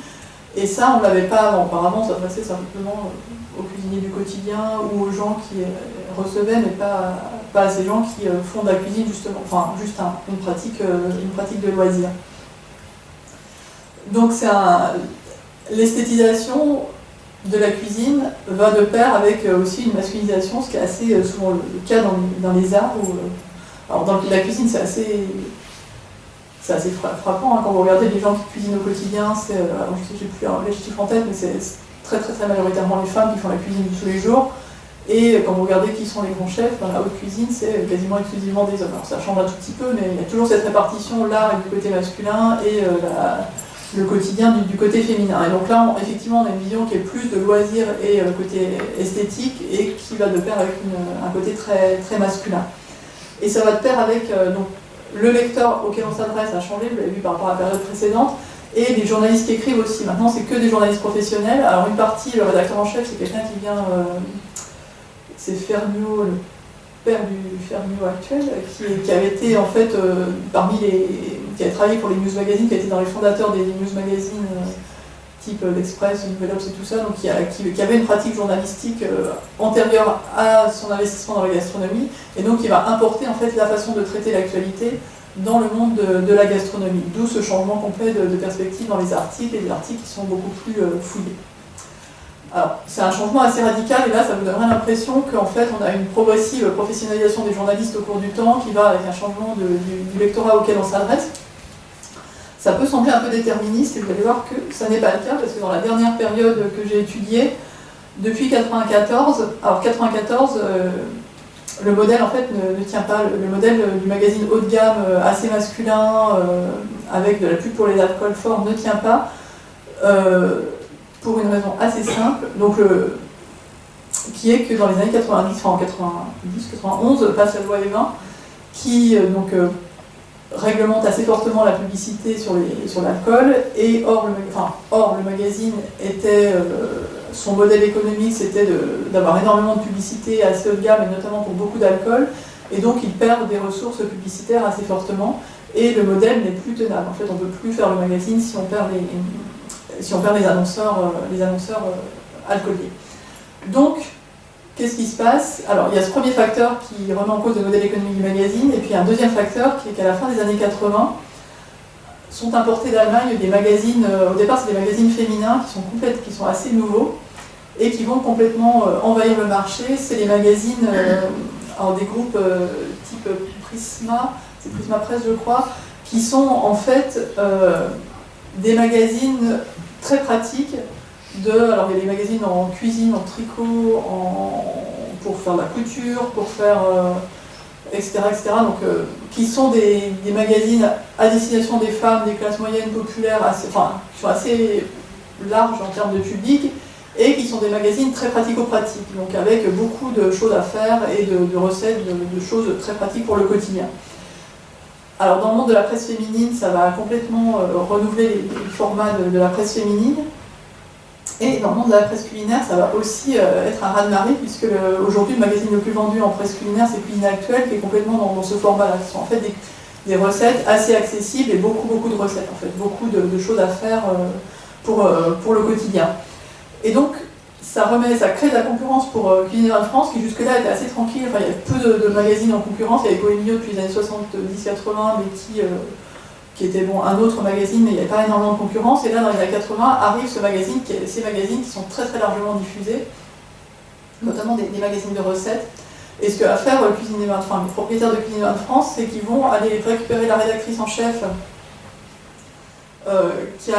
Et ça, on ne l'avait pas avant. Auparavant, on s'adressait simplement aux cuisiniers du quotidien ou aux gens qui recevaient, mais pas à ces gens qui font de la cuisine, justement, juste une pratique de loisir. Donc, l'esthétisation de la cuisine va de pair avec aussi une masculinisation, ce qui est assez souvent le cas dans les arts. Alors, dans la cuisine, c'est assez frappant, quand vous regardez les gens qui cuisinent au quotidien, je ne sais plus les chiffres en tête, mais c'est très très très majoritairement les femmes qui font la cuisine de tous les jours. Et quand vous regardez qui sont les grands chefs, dans la haute cuisine, c'est quasiment exclusivement des hommes. Alors ça change un tout petit peu, mais il y a toujours cette répartition, l'art est du côté masculin et le quotidien du côté féminin. Et donc là, effectivement, on a une vision qui est plus de loisirs et côté esthétique, et qui va de pair avec un côté très, très masculin. Et ça va de pair avec donc, le lecteur auquel on s'adresse a changé, vous l'avez vu par rapport à la période précédente, et les journalistes qui écrivent aussi. Maintenant, c'est que des journalistes professionnels. Alors une partie, le rédacteur en chef, c'est quelqu'un qui vient, c'est Ferniaud, le père du Ferniaud actuel, qui avait été en fait parmi les... qui avait travaillé pour les news magazines, qui a été dans les fondateurs des news magazines type l'Express, Nouvel Obs et tout ça, donc qui avait une pratique journalistique antérieure à son investissement dans la gastronomie, et donc qui va importer en fait la façon de traiter l'actualité dans le monde de la gastronomie, d'où ce changement complet de perspective dans les articles, et des articles qui sont beaucoup plus fouillés. Alors, c'est un changement assez radical, et là, ça vous donnerait l'impression qu'en fait, on a une progressive professionnalisation des journalistes au cours du temps, qui va avec un changement du lectorat auquel on s'adresse. Ça peut sembler un peu déterministe, et vous allez voir que ça n'est pas le cas, parce que dans la dernière période que j'ai étudiée, depuis 1994, alors 1994, le modèle en fait ne tient pas. Le modèle du magazine haut de gamme, assez masculin, avec de la pub pour les alcools forts, ne tient pas, pour une raison assez simple, donc qui est que dans les années 90, enfin en 90-91, passe la loi E20, qui réglemente assez fortement la publicité sur l'alcool, et or le magazine était, son modèle économique c'était d'avoir énormément de publicité assez haut de gamme, et notamment pour beaucoup d'alcool, et donc il perd des ressources publicitaires assez fortement, et le modèle n'est plus tenable. En fait, on ne peut plus faire le magazine si on perd les annonceurs alcooliers. Donc, qu'est-ce qui se passe? Alors, il y a ce premier facteur qui remet en cause le modèle économique du magazine, et puis un deuxième facteur qui est qu'à la fin des années 80, sont importés d'Allemagne des magazines, au départ c'est des magazines féminins qui sont assez nouveaux, et qui vont complètement envahir le marché. C'est les magazines, alors des groupes type Prisma, c'est Prisma Presse je crois, qui sont en fait des magazines très pratiques alors il y a des magazines en cuisine, en tricot, pour faire de la couture, pour faire etc. Donc, qui sont des magazines à destination des femmes, des classes moyennes, populaires, qui sont assez larges en termes de public, et qui sont des magazines très pratico-pratiques, donc avec beaucoup de choses à faire et de recettes, de choses très pratiques pour le quotidien. Alors dans le monde de la presse féminine, ça va complètement renouveler les formats de la presse féminine. Et dans le monde de la presse culinaire, ça va aussi être un raz-de-marée, puisque aujourd'hui le magazine le plus vendu en presse culinaire, c'est Cuisine Actuelle, qui est complètement dans ce format-là, qui sont en fait des recettes assez accessibles, et beaucoup de recettes, en fait, beaucoup de choses à faire pour le quotidien. Et donc, ça crée de la concurrence pour Cuisine de France, qui jusque-là était assez tranquille. Enfin, il y avait peu de magazines en concurrence. Il y avait Bohémio depuis les années 70-80, mais qui était un autre magazine, mais il n'y avait pas énormément de concurrence. Et là, dans les années 80, arrivent ces magazines qui sont très très largement diffusés, notamment des magazines de recettes. Et ce que va faire les propriétaires de Cuisine de France, c'est qu'ils vont aller récupérer la rédactrice en chef qui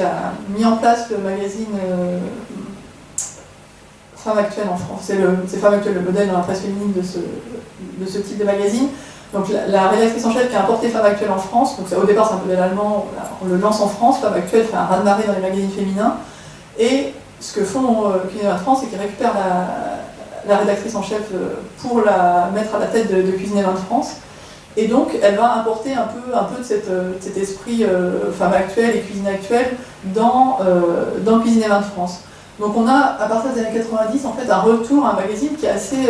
a mis en place le magazine Femme Actuelle en France. C'est Femme Actuelle, le modèle dans la presse féminine de ce type de magazine. Donc la rédactrice en chef qui a importé Femme Actuelle en France, donc au départ c'est un modèle allemand, on le lance en France. Femme Actuelle fait un raz-de-marée dans les magazines féminins, et ce que font Cuisine de France, c'est qu'ils récupèrent la rédactrice en chef pour la mettre à la tête de Cuisine de France, et donc elle va importer un peu de cet esprit Femme Actuelle et Cuisine Actuelle dans Cuisine de France. Donc on a, à partir des années 90, en fait, un retour à un magazine qui est assez...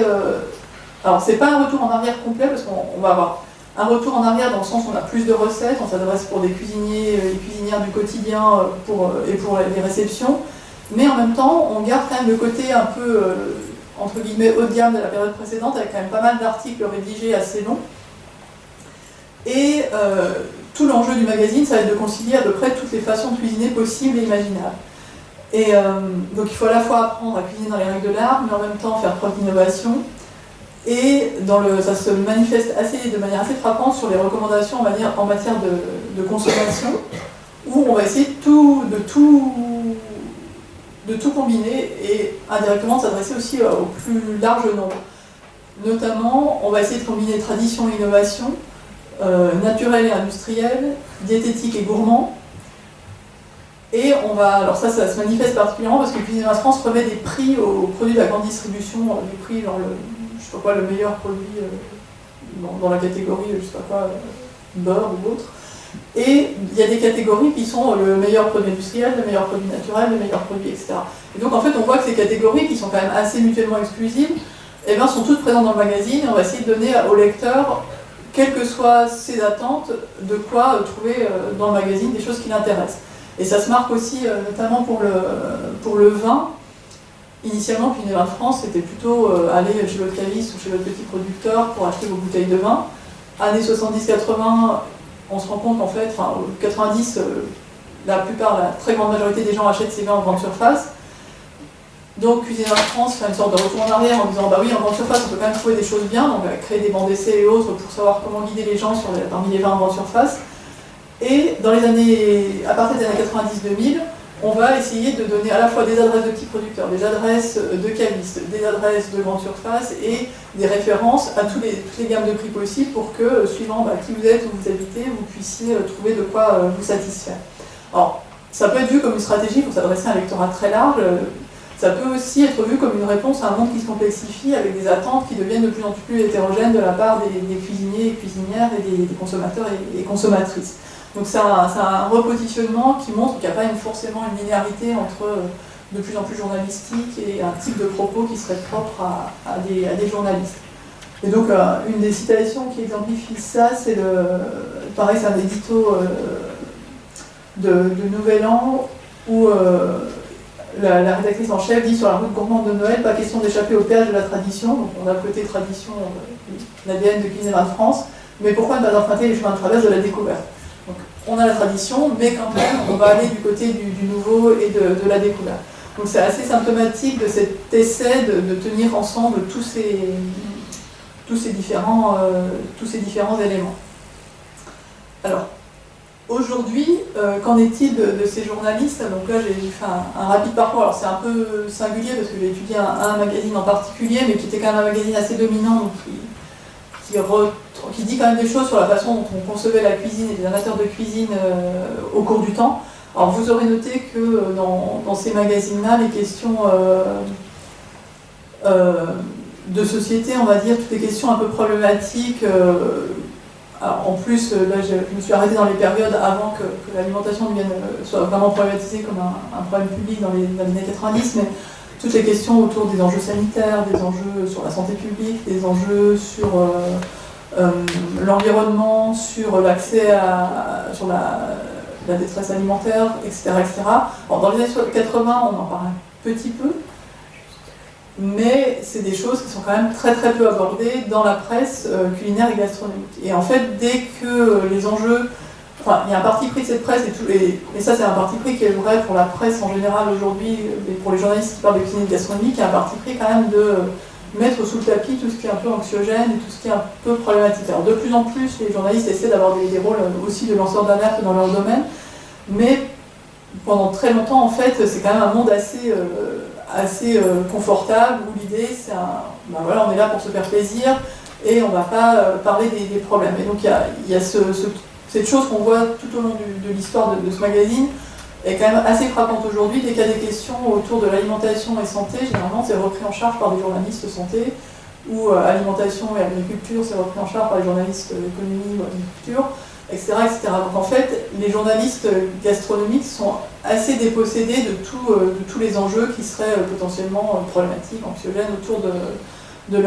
alors c'est pas un retour en arrière complet, parce qu'on va avoir un retour en arrière dans le sens où on a plus de recettes, on s'adresse pour des cuisiniers et cuisinières du quotidien pour les réceptions, mais en même temps on garde quand même le côté un peu entre guillemets haut de gamme de la période précédente, avec quand même pas mal d'articles rédigés assez longs. Et tout l'enjeu du magazine, ça va être de concilier à peu près toutes les façons de cuisiner possibles et imaginables. Et donc il faut à la fois apprendre à cuisiner dans les règles de l'art, mais en même temps faire preuve d'innovation. Et ça se manifeste de manière assez frappante sur les recommandations en matière de consommation, où on va essayer de tout combiner, et indirectement de s'adresser aussi au plus large nombre. Notamment, on va essayer de combiner tradition et innovation, naturel et industriel, diététique et gourmand. Et on va, alors ça se manifeste particulièrement parce que Cuisine France remet des prix aux produits de la grande distribution, des prix dans je sais pas quoi, le meilleur produit dans la catégorie, je sais pas quoi, beurre ou autre. Et il y a des catégories qui sont le meilleur produit industriel, le meilleur produit naturel, le meilleur produit, etc. Et donc en fait on voit que ces catégories qui sont quand même assez mutuellement exclusives, eh bien, sont toutes présentes dans le magazine et on va essayer de donner au lecteur, quelles que soient ses attentes, de quoi trouver dans le magazine des choses qui l'intéressent. Et ça se marque aussi notamment pour le vin. Initialement, Cuisine France, c'était plutôt aller chez votre caviste ou chez votre petit producteur pour acheter vos bouteilles de vin. Années 70-80, on se rend compte qu'en fait, enfin, 90, la très grande majorité des gens achètent ces vins en grande surface. Donc Cuisine France fait une sorte de retour en arrière en disant bah oui, en grande surface on peut quand même trouver des choses bien, donc on va créer des bancs d'essai et autres pour savoir comment guider les gens parmi les vins en grande surface. Et à partir des années 90-2000, on va essayer de donner à la fois des adresses de petits producteurs, des adresses de cavistes, des adresses de grande surface et des références à toutes les gammes de prix possibles pour que, suivant qui vous êtes, où vous habitez, vous puissiez trouver de quoi vous satisfaire. Alors, ça peut être vu comme une stratégie pour s'adresser à un lectorat très large. Ça peut aussi être vu comme une réponse à un monde qui se complexifie avec des attentes qui deviennent de plus en plus hétérogènes de la part des cuisiniers et cuisinières et des consommateurs et consommatrices. Donc c'est un repositionnement qui montre qu'il n'y a pas forcément une linéarité entre de plus en plus journalistique et un type de propos qui serait propre à des journalistes. Et donc une des citations qui exemplifie ça, c'est pareil, c'est un édito de Nouvel An où la rédactrice en chef dit sur la route gourmande de Noël, pas question d'échapper au péage de la tradition. Donc on a le côté tradition, l'ADN de Cuisine France, mais pourquoi ne pas emprunter les chemins de traverse de la découverte? Donc on a la tradition, mais quand même on va aller du côté du nouveau et de la découverte. Donc c'est assez symptomatique de cet essai de tenir ensemble tous ces différents éléments. Alors, aujourd'hui, qu'en est-il de ces journalistes? Donc là, j'ai fait un rapide parcours. Alors c'est un peu singulier parce que j'ai étudié un magazine en particulier, mais qui était quand même un magazine assez dominant, donc qui dit quand même des choses sur la façon dont on concevait la cuisine et les amateurs de cuisine au cours du temps. Alors vous aurez noté que dans ces magazines-là, les questions de société, on va dire, toutes les questions un peu problématiques. Alors, en plus, là, je me suis arrêtée dans les périodes avant que l'alimentation soit vraiment problématisée comme un problème public dans les années 90, mais toutes les questions autour des enjeux sanitaires, des enjeux sur la santé publique, des enjeux sur l'environnement, sur l'accès sur la détresse alimentaire, etc. etc. Alors, dans les années 80, on en parle un petit peu, mais c'est des choses qui sont quand même très très peu abordées dans la presse culinaire et gastronomique. Et en fait, dès que les enjeux... Enfin, il y a un parti pris de cette presse, et ça c'est un parti pris qui est vrai pour la presse en général aujourd'hui, et pour les journalistes qui parlent de cuisine et de gastronomie, qui a un parti pris quand même de mettre sous le tapis tout ce qui est un peu anxiogène et tout ce qui est un peu problématique. Alors de plus en plus, les journalistes essaient d'avoir des rôles aussi de lanceurs d'alerte dans leur domaine, mais pendant très longtemps, en fait, c'est quand même un monde assez confortable, où l'idée c'est ben voilà, on est là pour se faire plaisir et on ne va pas parler des problèmes. Et donc il y a cette chose qu'on voit tout au long de l'histoire de ce magazine est quand même assez frappante aujourd'hui. Dès qu'il y a des questions autour de l'alimentation et santé, généralement c'est repris en charge par des journalistes santé, ou alimentation et agriculture, c'est repris en charge par les journalistes économie ou agriculture, etc., etc. Donc en fait, les journalistes gastronomiques sont assez dépossédés de tous les enjeux qui seraient potentiellement problématiques, anxiogènes autour de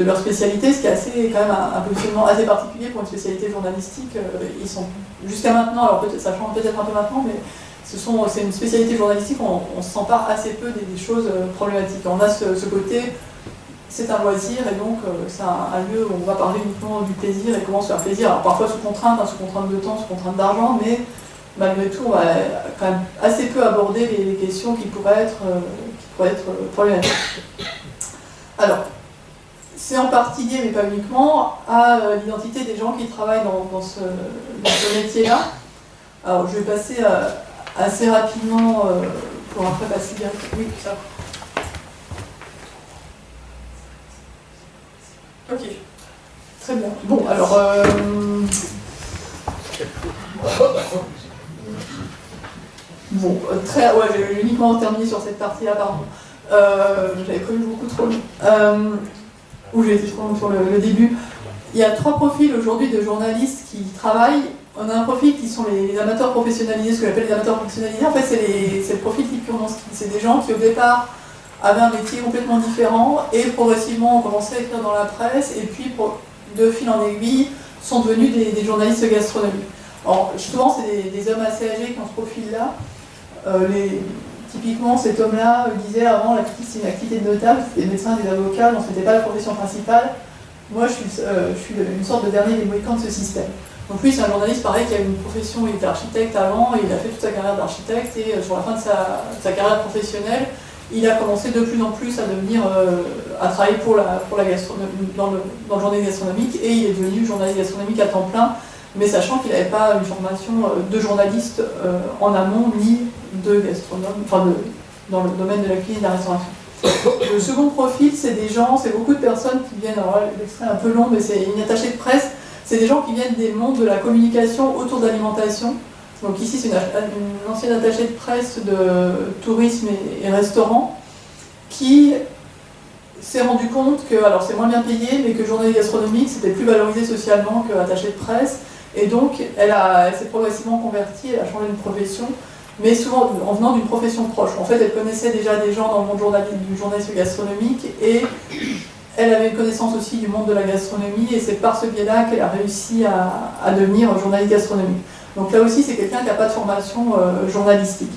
leur spécialité, ce qui est quand même un positionnement assez particulier pour une spécialité journalistique. Ils sont jusqu'à maintenant, alors ça change peut-être un peu maintenant, mais c'est une spécialité journalistique, on s'empare assez peu des choses problématiques. On a ce côté, c'est un loisir et donc c'est un lieu où on va parler uniquement du plaisir et comment se faire plaisir. Alors parfois sous contrainte de temps, sous contrainte d'argent, mais malgré tout on va quand même assez peu aborder les questions qui pourraient être problématiques. Alors, c'est en partie lié, mais pas uniquement, à l'identité des gens qui travaillent dans ce métier-là. Alors je vais passer assez rapidement pour après passer direct. Oui, ça. Ok, très bien. Bon, alors, Bon, ouais, j'ai uniquement terminé sur cette partie-là, pardon. J'avais prévu beaucoup trop long. Ou j'ai été trop long sur le début. Il y a 3 profils aujourd'hui de journalistes qui travaillent. On a un profil qui sont les amateurs professionnalisés, ce que j'appelle les amateurs professionnalisés. En fait, c'est le profil type Kurmanski. C'est des gens qui, au départ, avaient un métier complètement différent et progressivement ont commencé à écrire dans la presse et puis, de fil en aiguille, sont devenus des journalistes gastronomiques. Alors, souvent, c'est des hommes assez âgés qui ont ce profil-là. Typiquement, cet homme-là disait avant, la critique c'est une activité de notable, c'était des médecins, des avocats, donc ce n'était pas la profession principale. Moi, je suis une sorte de dernier des Mohicans de ce système. Donc lui, c'est un journaliste pareil qui a une profession, il était architecte avant, et il a fait toute sa carrière d'architecte, et sur la fin de sa carrière professionnelle, il a commencé de plus en plus à travailler pour la gastronomie, dans le journalisme gastronomique, et il est devenu journaliste gastronomique à temps plein, mais sachant qu'il n'avait pas une formation de journaliste en amont, ni de gastronome, enfin dans le domaine de la cuisine et de la restauration. Le second profil, c'est beaucoup de personnes qui viennent, alors là, l'extrait est un peu long, mais c'est une attachée de presse, c'est des gens qui viennent des mondes de la communication autour de l'alimentation. Donc ici, c'est une ancienne attachée de presse de tourisme et restaurant qui s'est rendu compte que, alors c'est moins bien payé, mais que journaliste gastronomique, c'était plus valorisé socialement qu'attaché de presse. Et donc, elle s'est progressivement convertie, elle a changé de profession, mais souvent en venant d'une profession proche. En fait, elle connaissait déjà des gens dans le monde du journalisme gastronomique et elle avait une connaissance aussi du monde de la gastronomie et c'est par ce biais-là qu'elle a réussi à devenir journaliste gastronomique. Donc là aussi, c'est quelqu'un qui n'a pas de formation journalistique.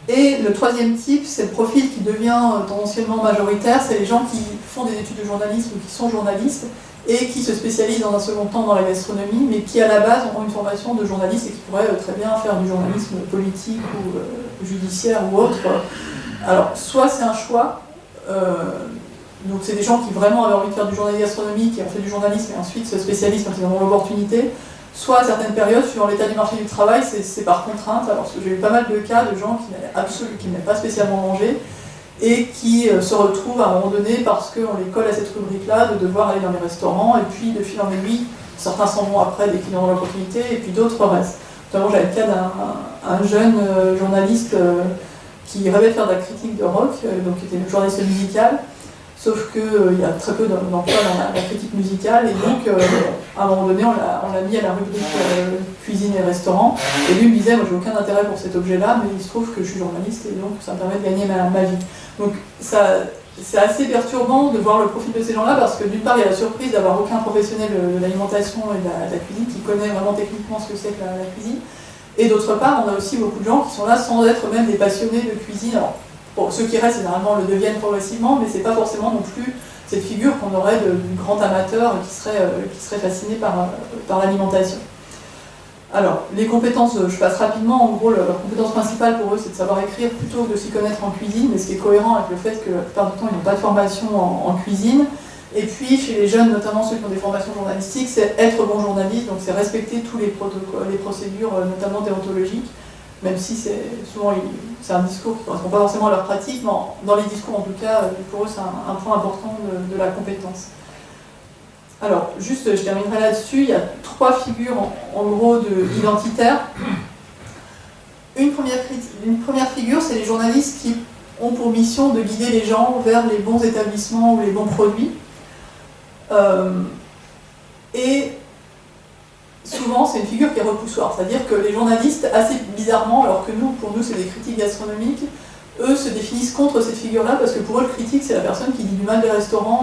Et le troisième type, c'est le profil qui devient tendanciellement majoritaire, c'est les gens qui font des études de journalisme ou qui sont journalistes et qui se spécialisent dans un second temps dans la gastronomie, mais qui à la base ont une formation de journaliste et qui pourraient très bien faire du journalisme politique ou judiciaire ou autre. Alors, soit c'est un choix, donc c'est des gens qui vraiment avaient envie de faire du journalisme gastronomique, qui ont fait du journalisme et ensuite se spécialisent quand ils en ont l'opportunité, soit à certaines périodes, suivant l'état du marché du travail, c'est par contrainte. Alors j'ai eu pas mal de cas de gens qui n'avaient pas spécialement mangé, et qui se retrouvent à un moment donné, parce qu'on les colle à cette rubrique-là, de devoir aller dans les restaurants, et puis de fil en aiguille, certains s'en vont après dès qu'ils ont l'opportunité, et puis d'autres restent. Notamment, j'avais le cas d'un jeune journaliste qui rêvait de faire de la critique de rock, donc qui était journaliste musical, sauf qu'il y a très peu d'emplois dans la critique musicale, et donc à un moment donné, on l'a mis à la rubrique cuisine et restaurant, et lui me disait, moi j'ai aucun intérêt pour cet objet-là, mais il se trouve que je suis journaliste, et donc ça me permet de gagner ma vie. Donc c'est assez perturbant de voir le profil de ces gens-là, parce que d'une part, il y a la surprise d'avoir aucun professionnel de l'alimentation et de la cuisine qui connaît vraiment techniquement ce que c'est que la cuisine, et d'autre part, on a aussi beaucoup de gens qui sont là sans être même des passionnés de cuisine. Alors, bon, ceux qui restent, généralement, le deviennent progressivement, mais c'est pas forcément non plus cette figure qu'on aurait du grand amateur qui serait fasciné par l'alimentation. Alors, les compétences, je passe rapidement. En gros, leur compétence principale pour eux, c'est de savoir écrire plutôt que de s'y connaître en cuisine, mais ce qui est cohérent avec le fait que la plupart du temps, ils n'ont pas de formation en cuisine. Et puis, chez les jeunes, notamment ceux qui ont des formations journalistiques, c'est être bon journaliste, donc c'est respecter tous les protocoles, les procédures, notamment déontologiques, même si souvent c'est un discours qui ne correspond pas forcément à leur pratique, mais dans les discours en tout cas, pour eux c'est un point important de la compétence. Alors, juste, je terminerai là-dessus, il y a 3 figures en gros identitaires. Une première figure, c'est les journalistes qui ont pour mission de guider les gens vers les bons établissements ou les bons produits. Et souvent, c'est une figure qui est repoussoire, c'est-à-dire que les journalistes, assez bizarrement, alors que pour nous, c'est des critiques gastronomiques, eux se définissent contre cette figure-là, parce que pour eux, le critique, c'est la personne qui dit du mal des restaurants,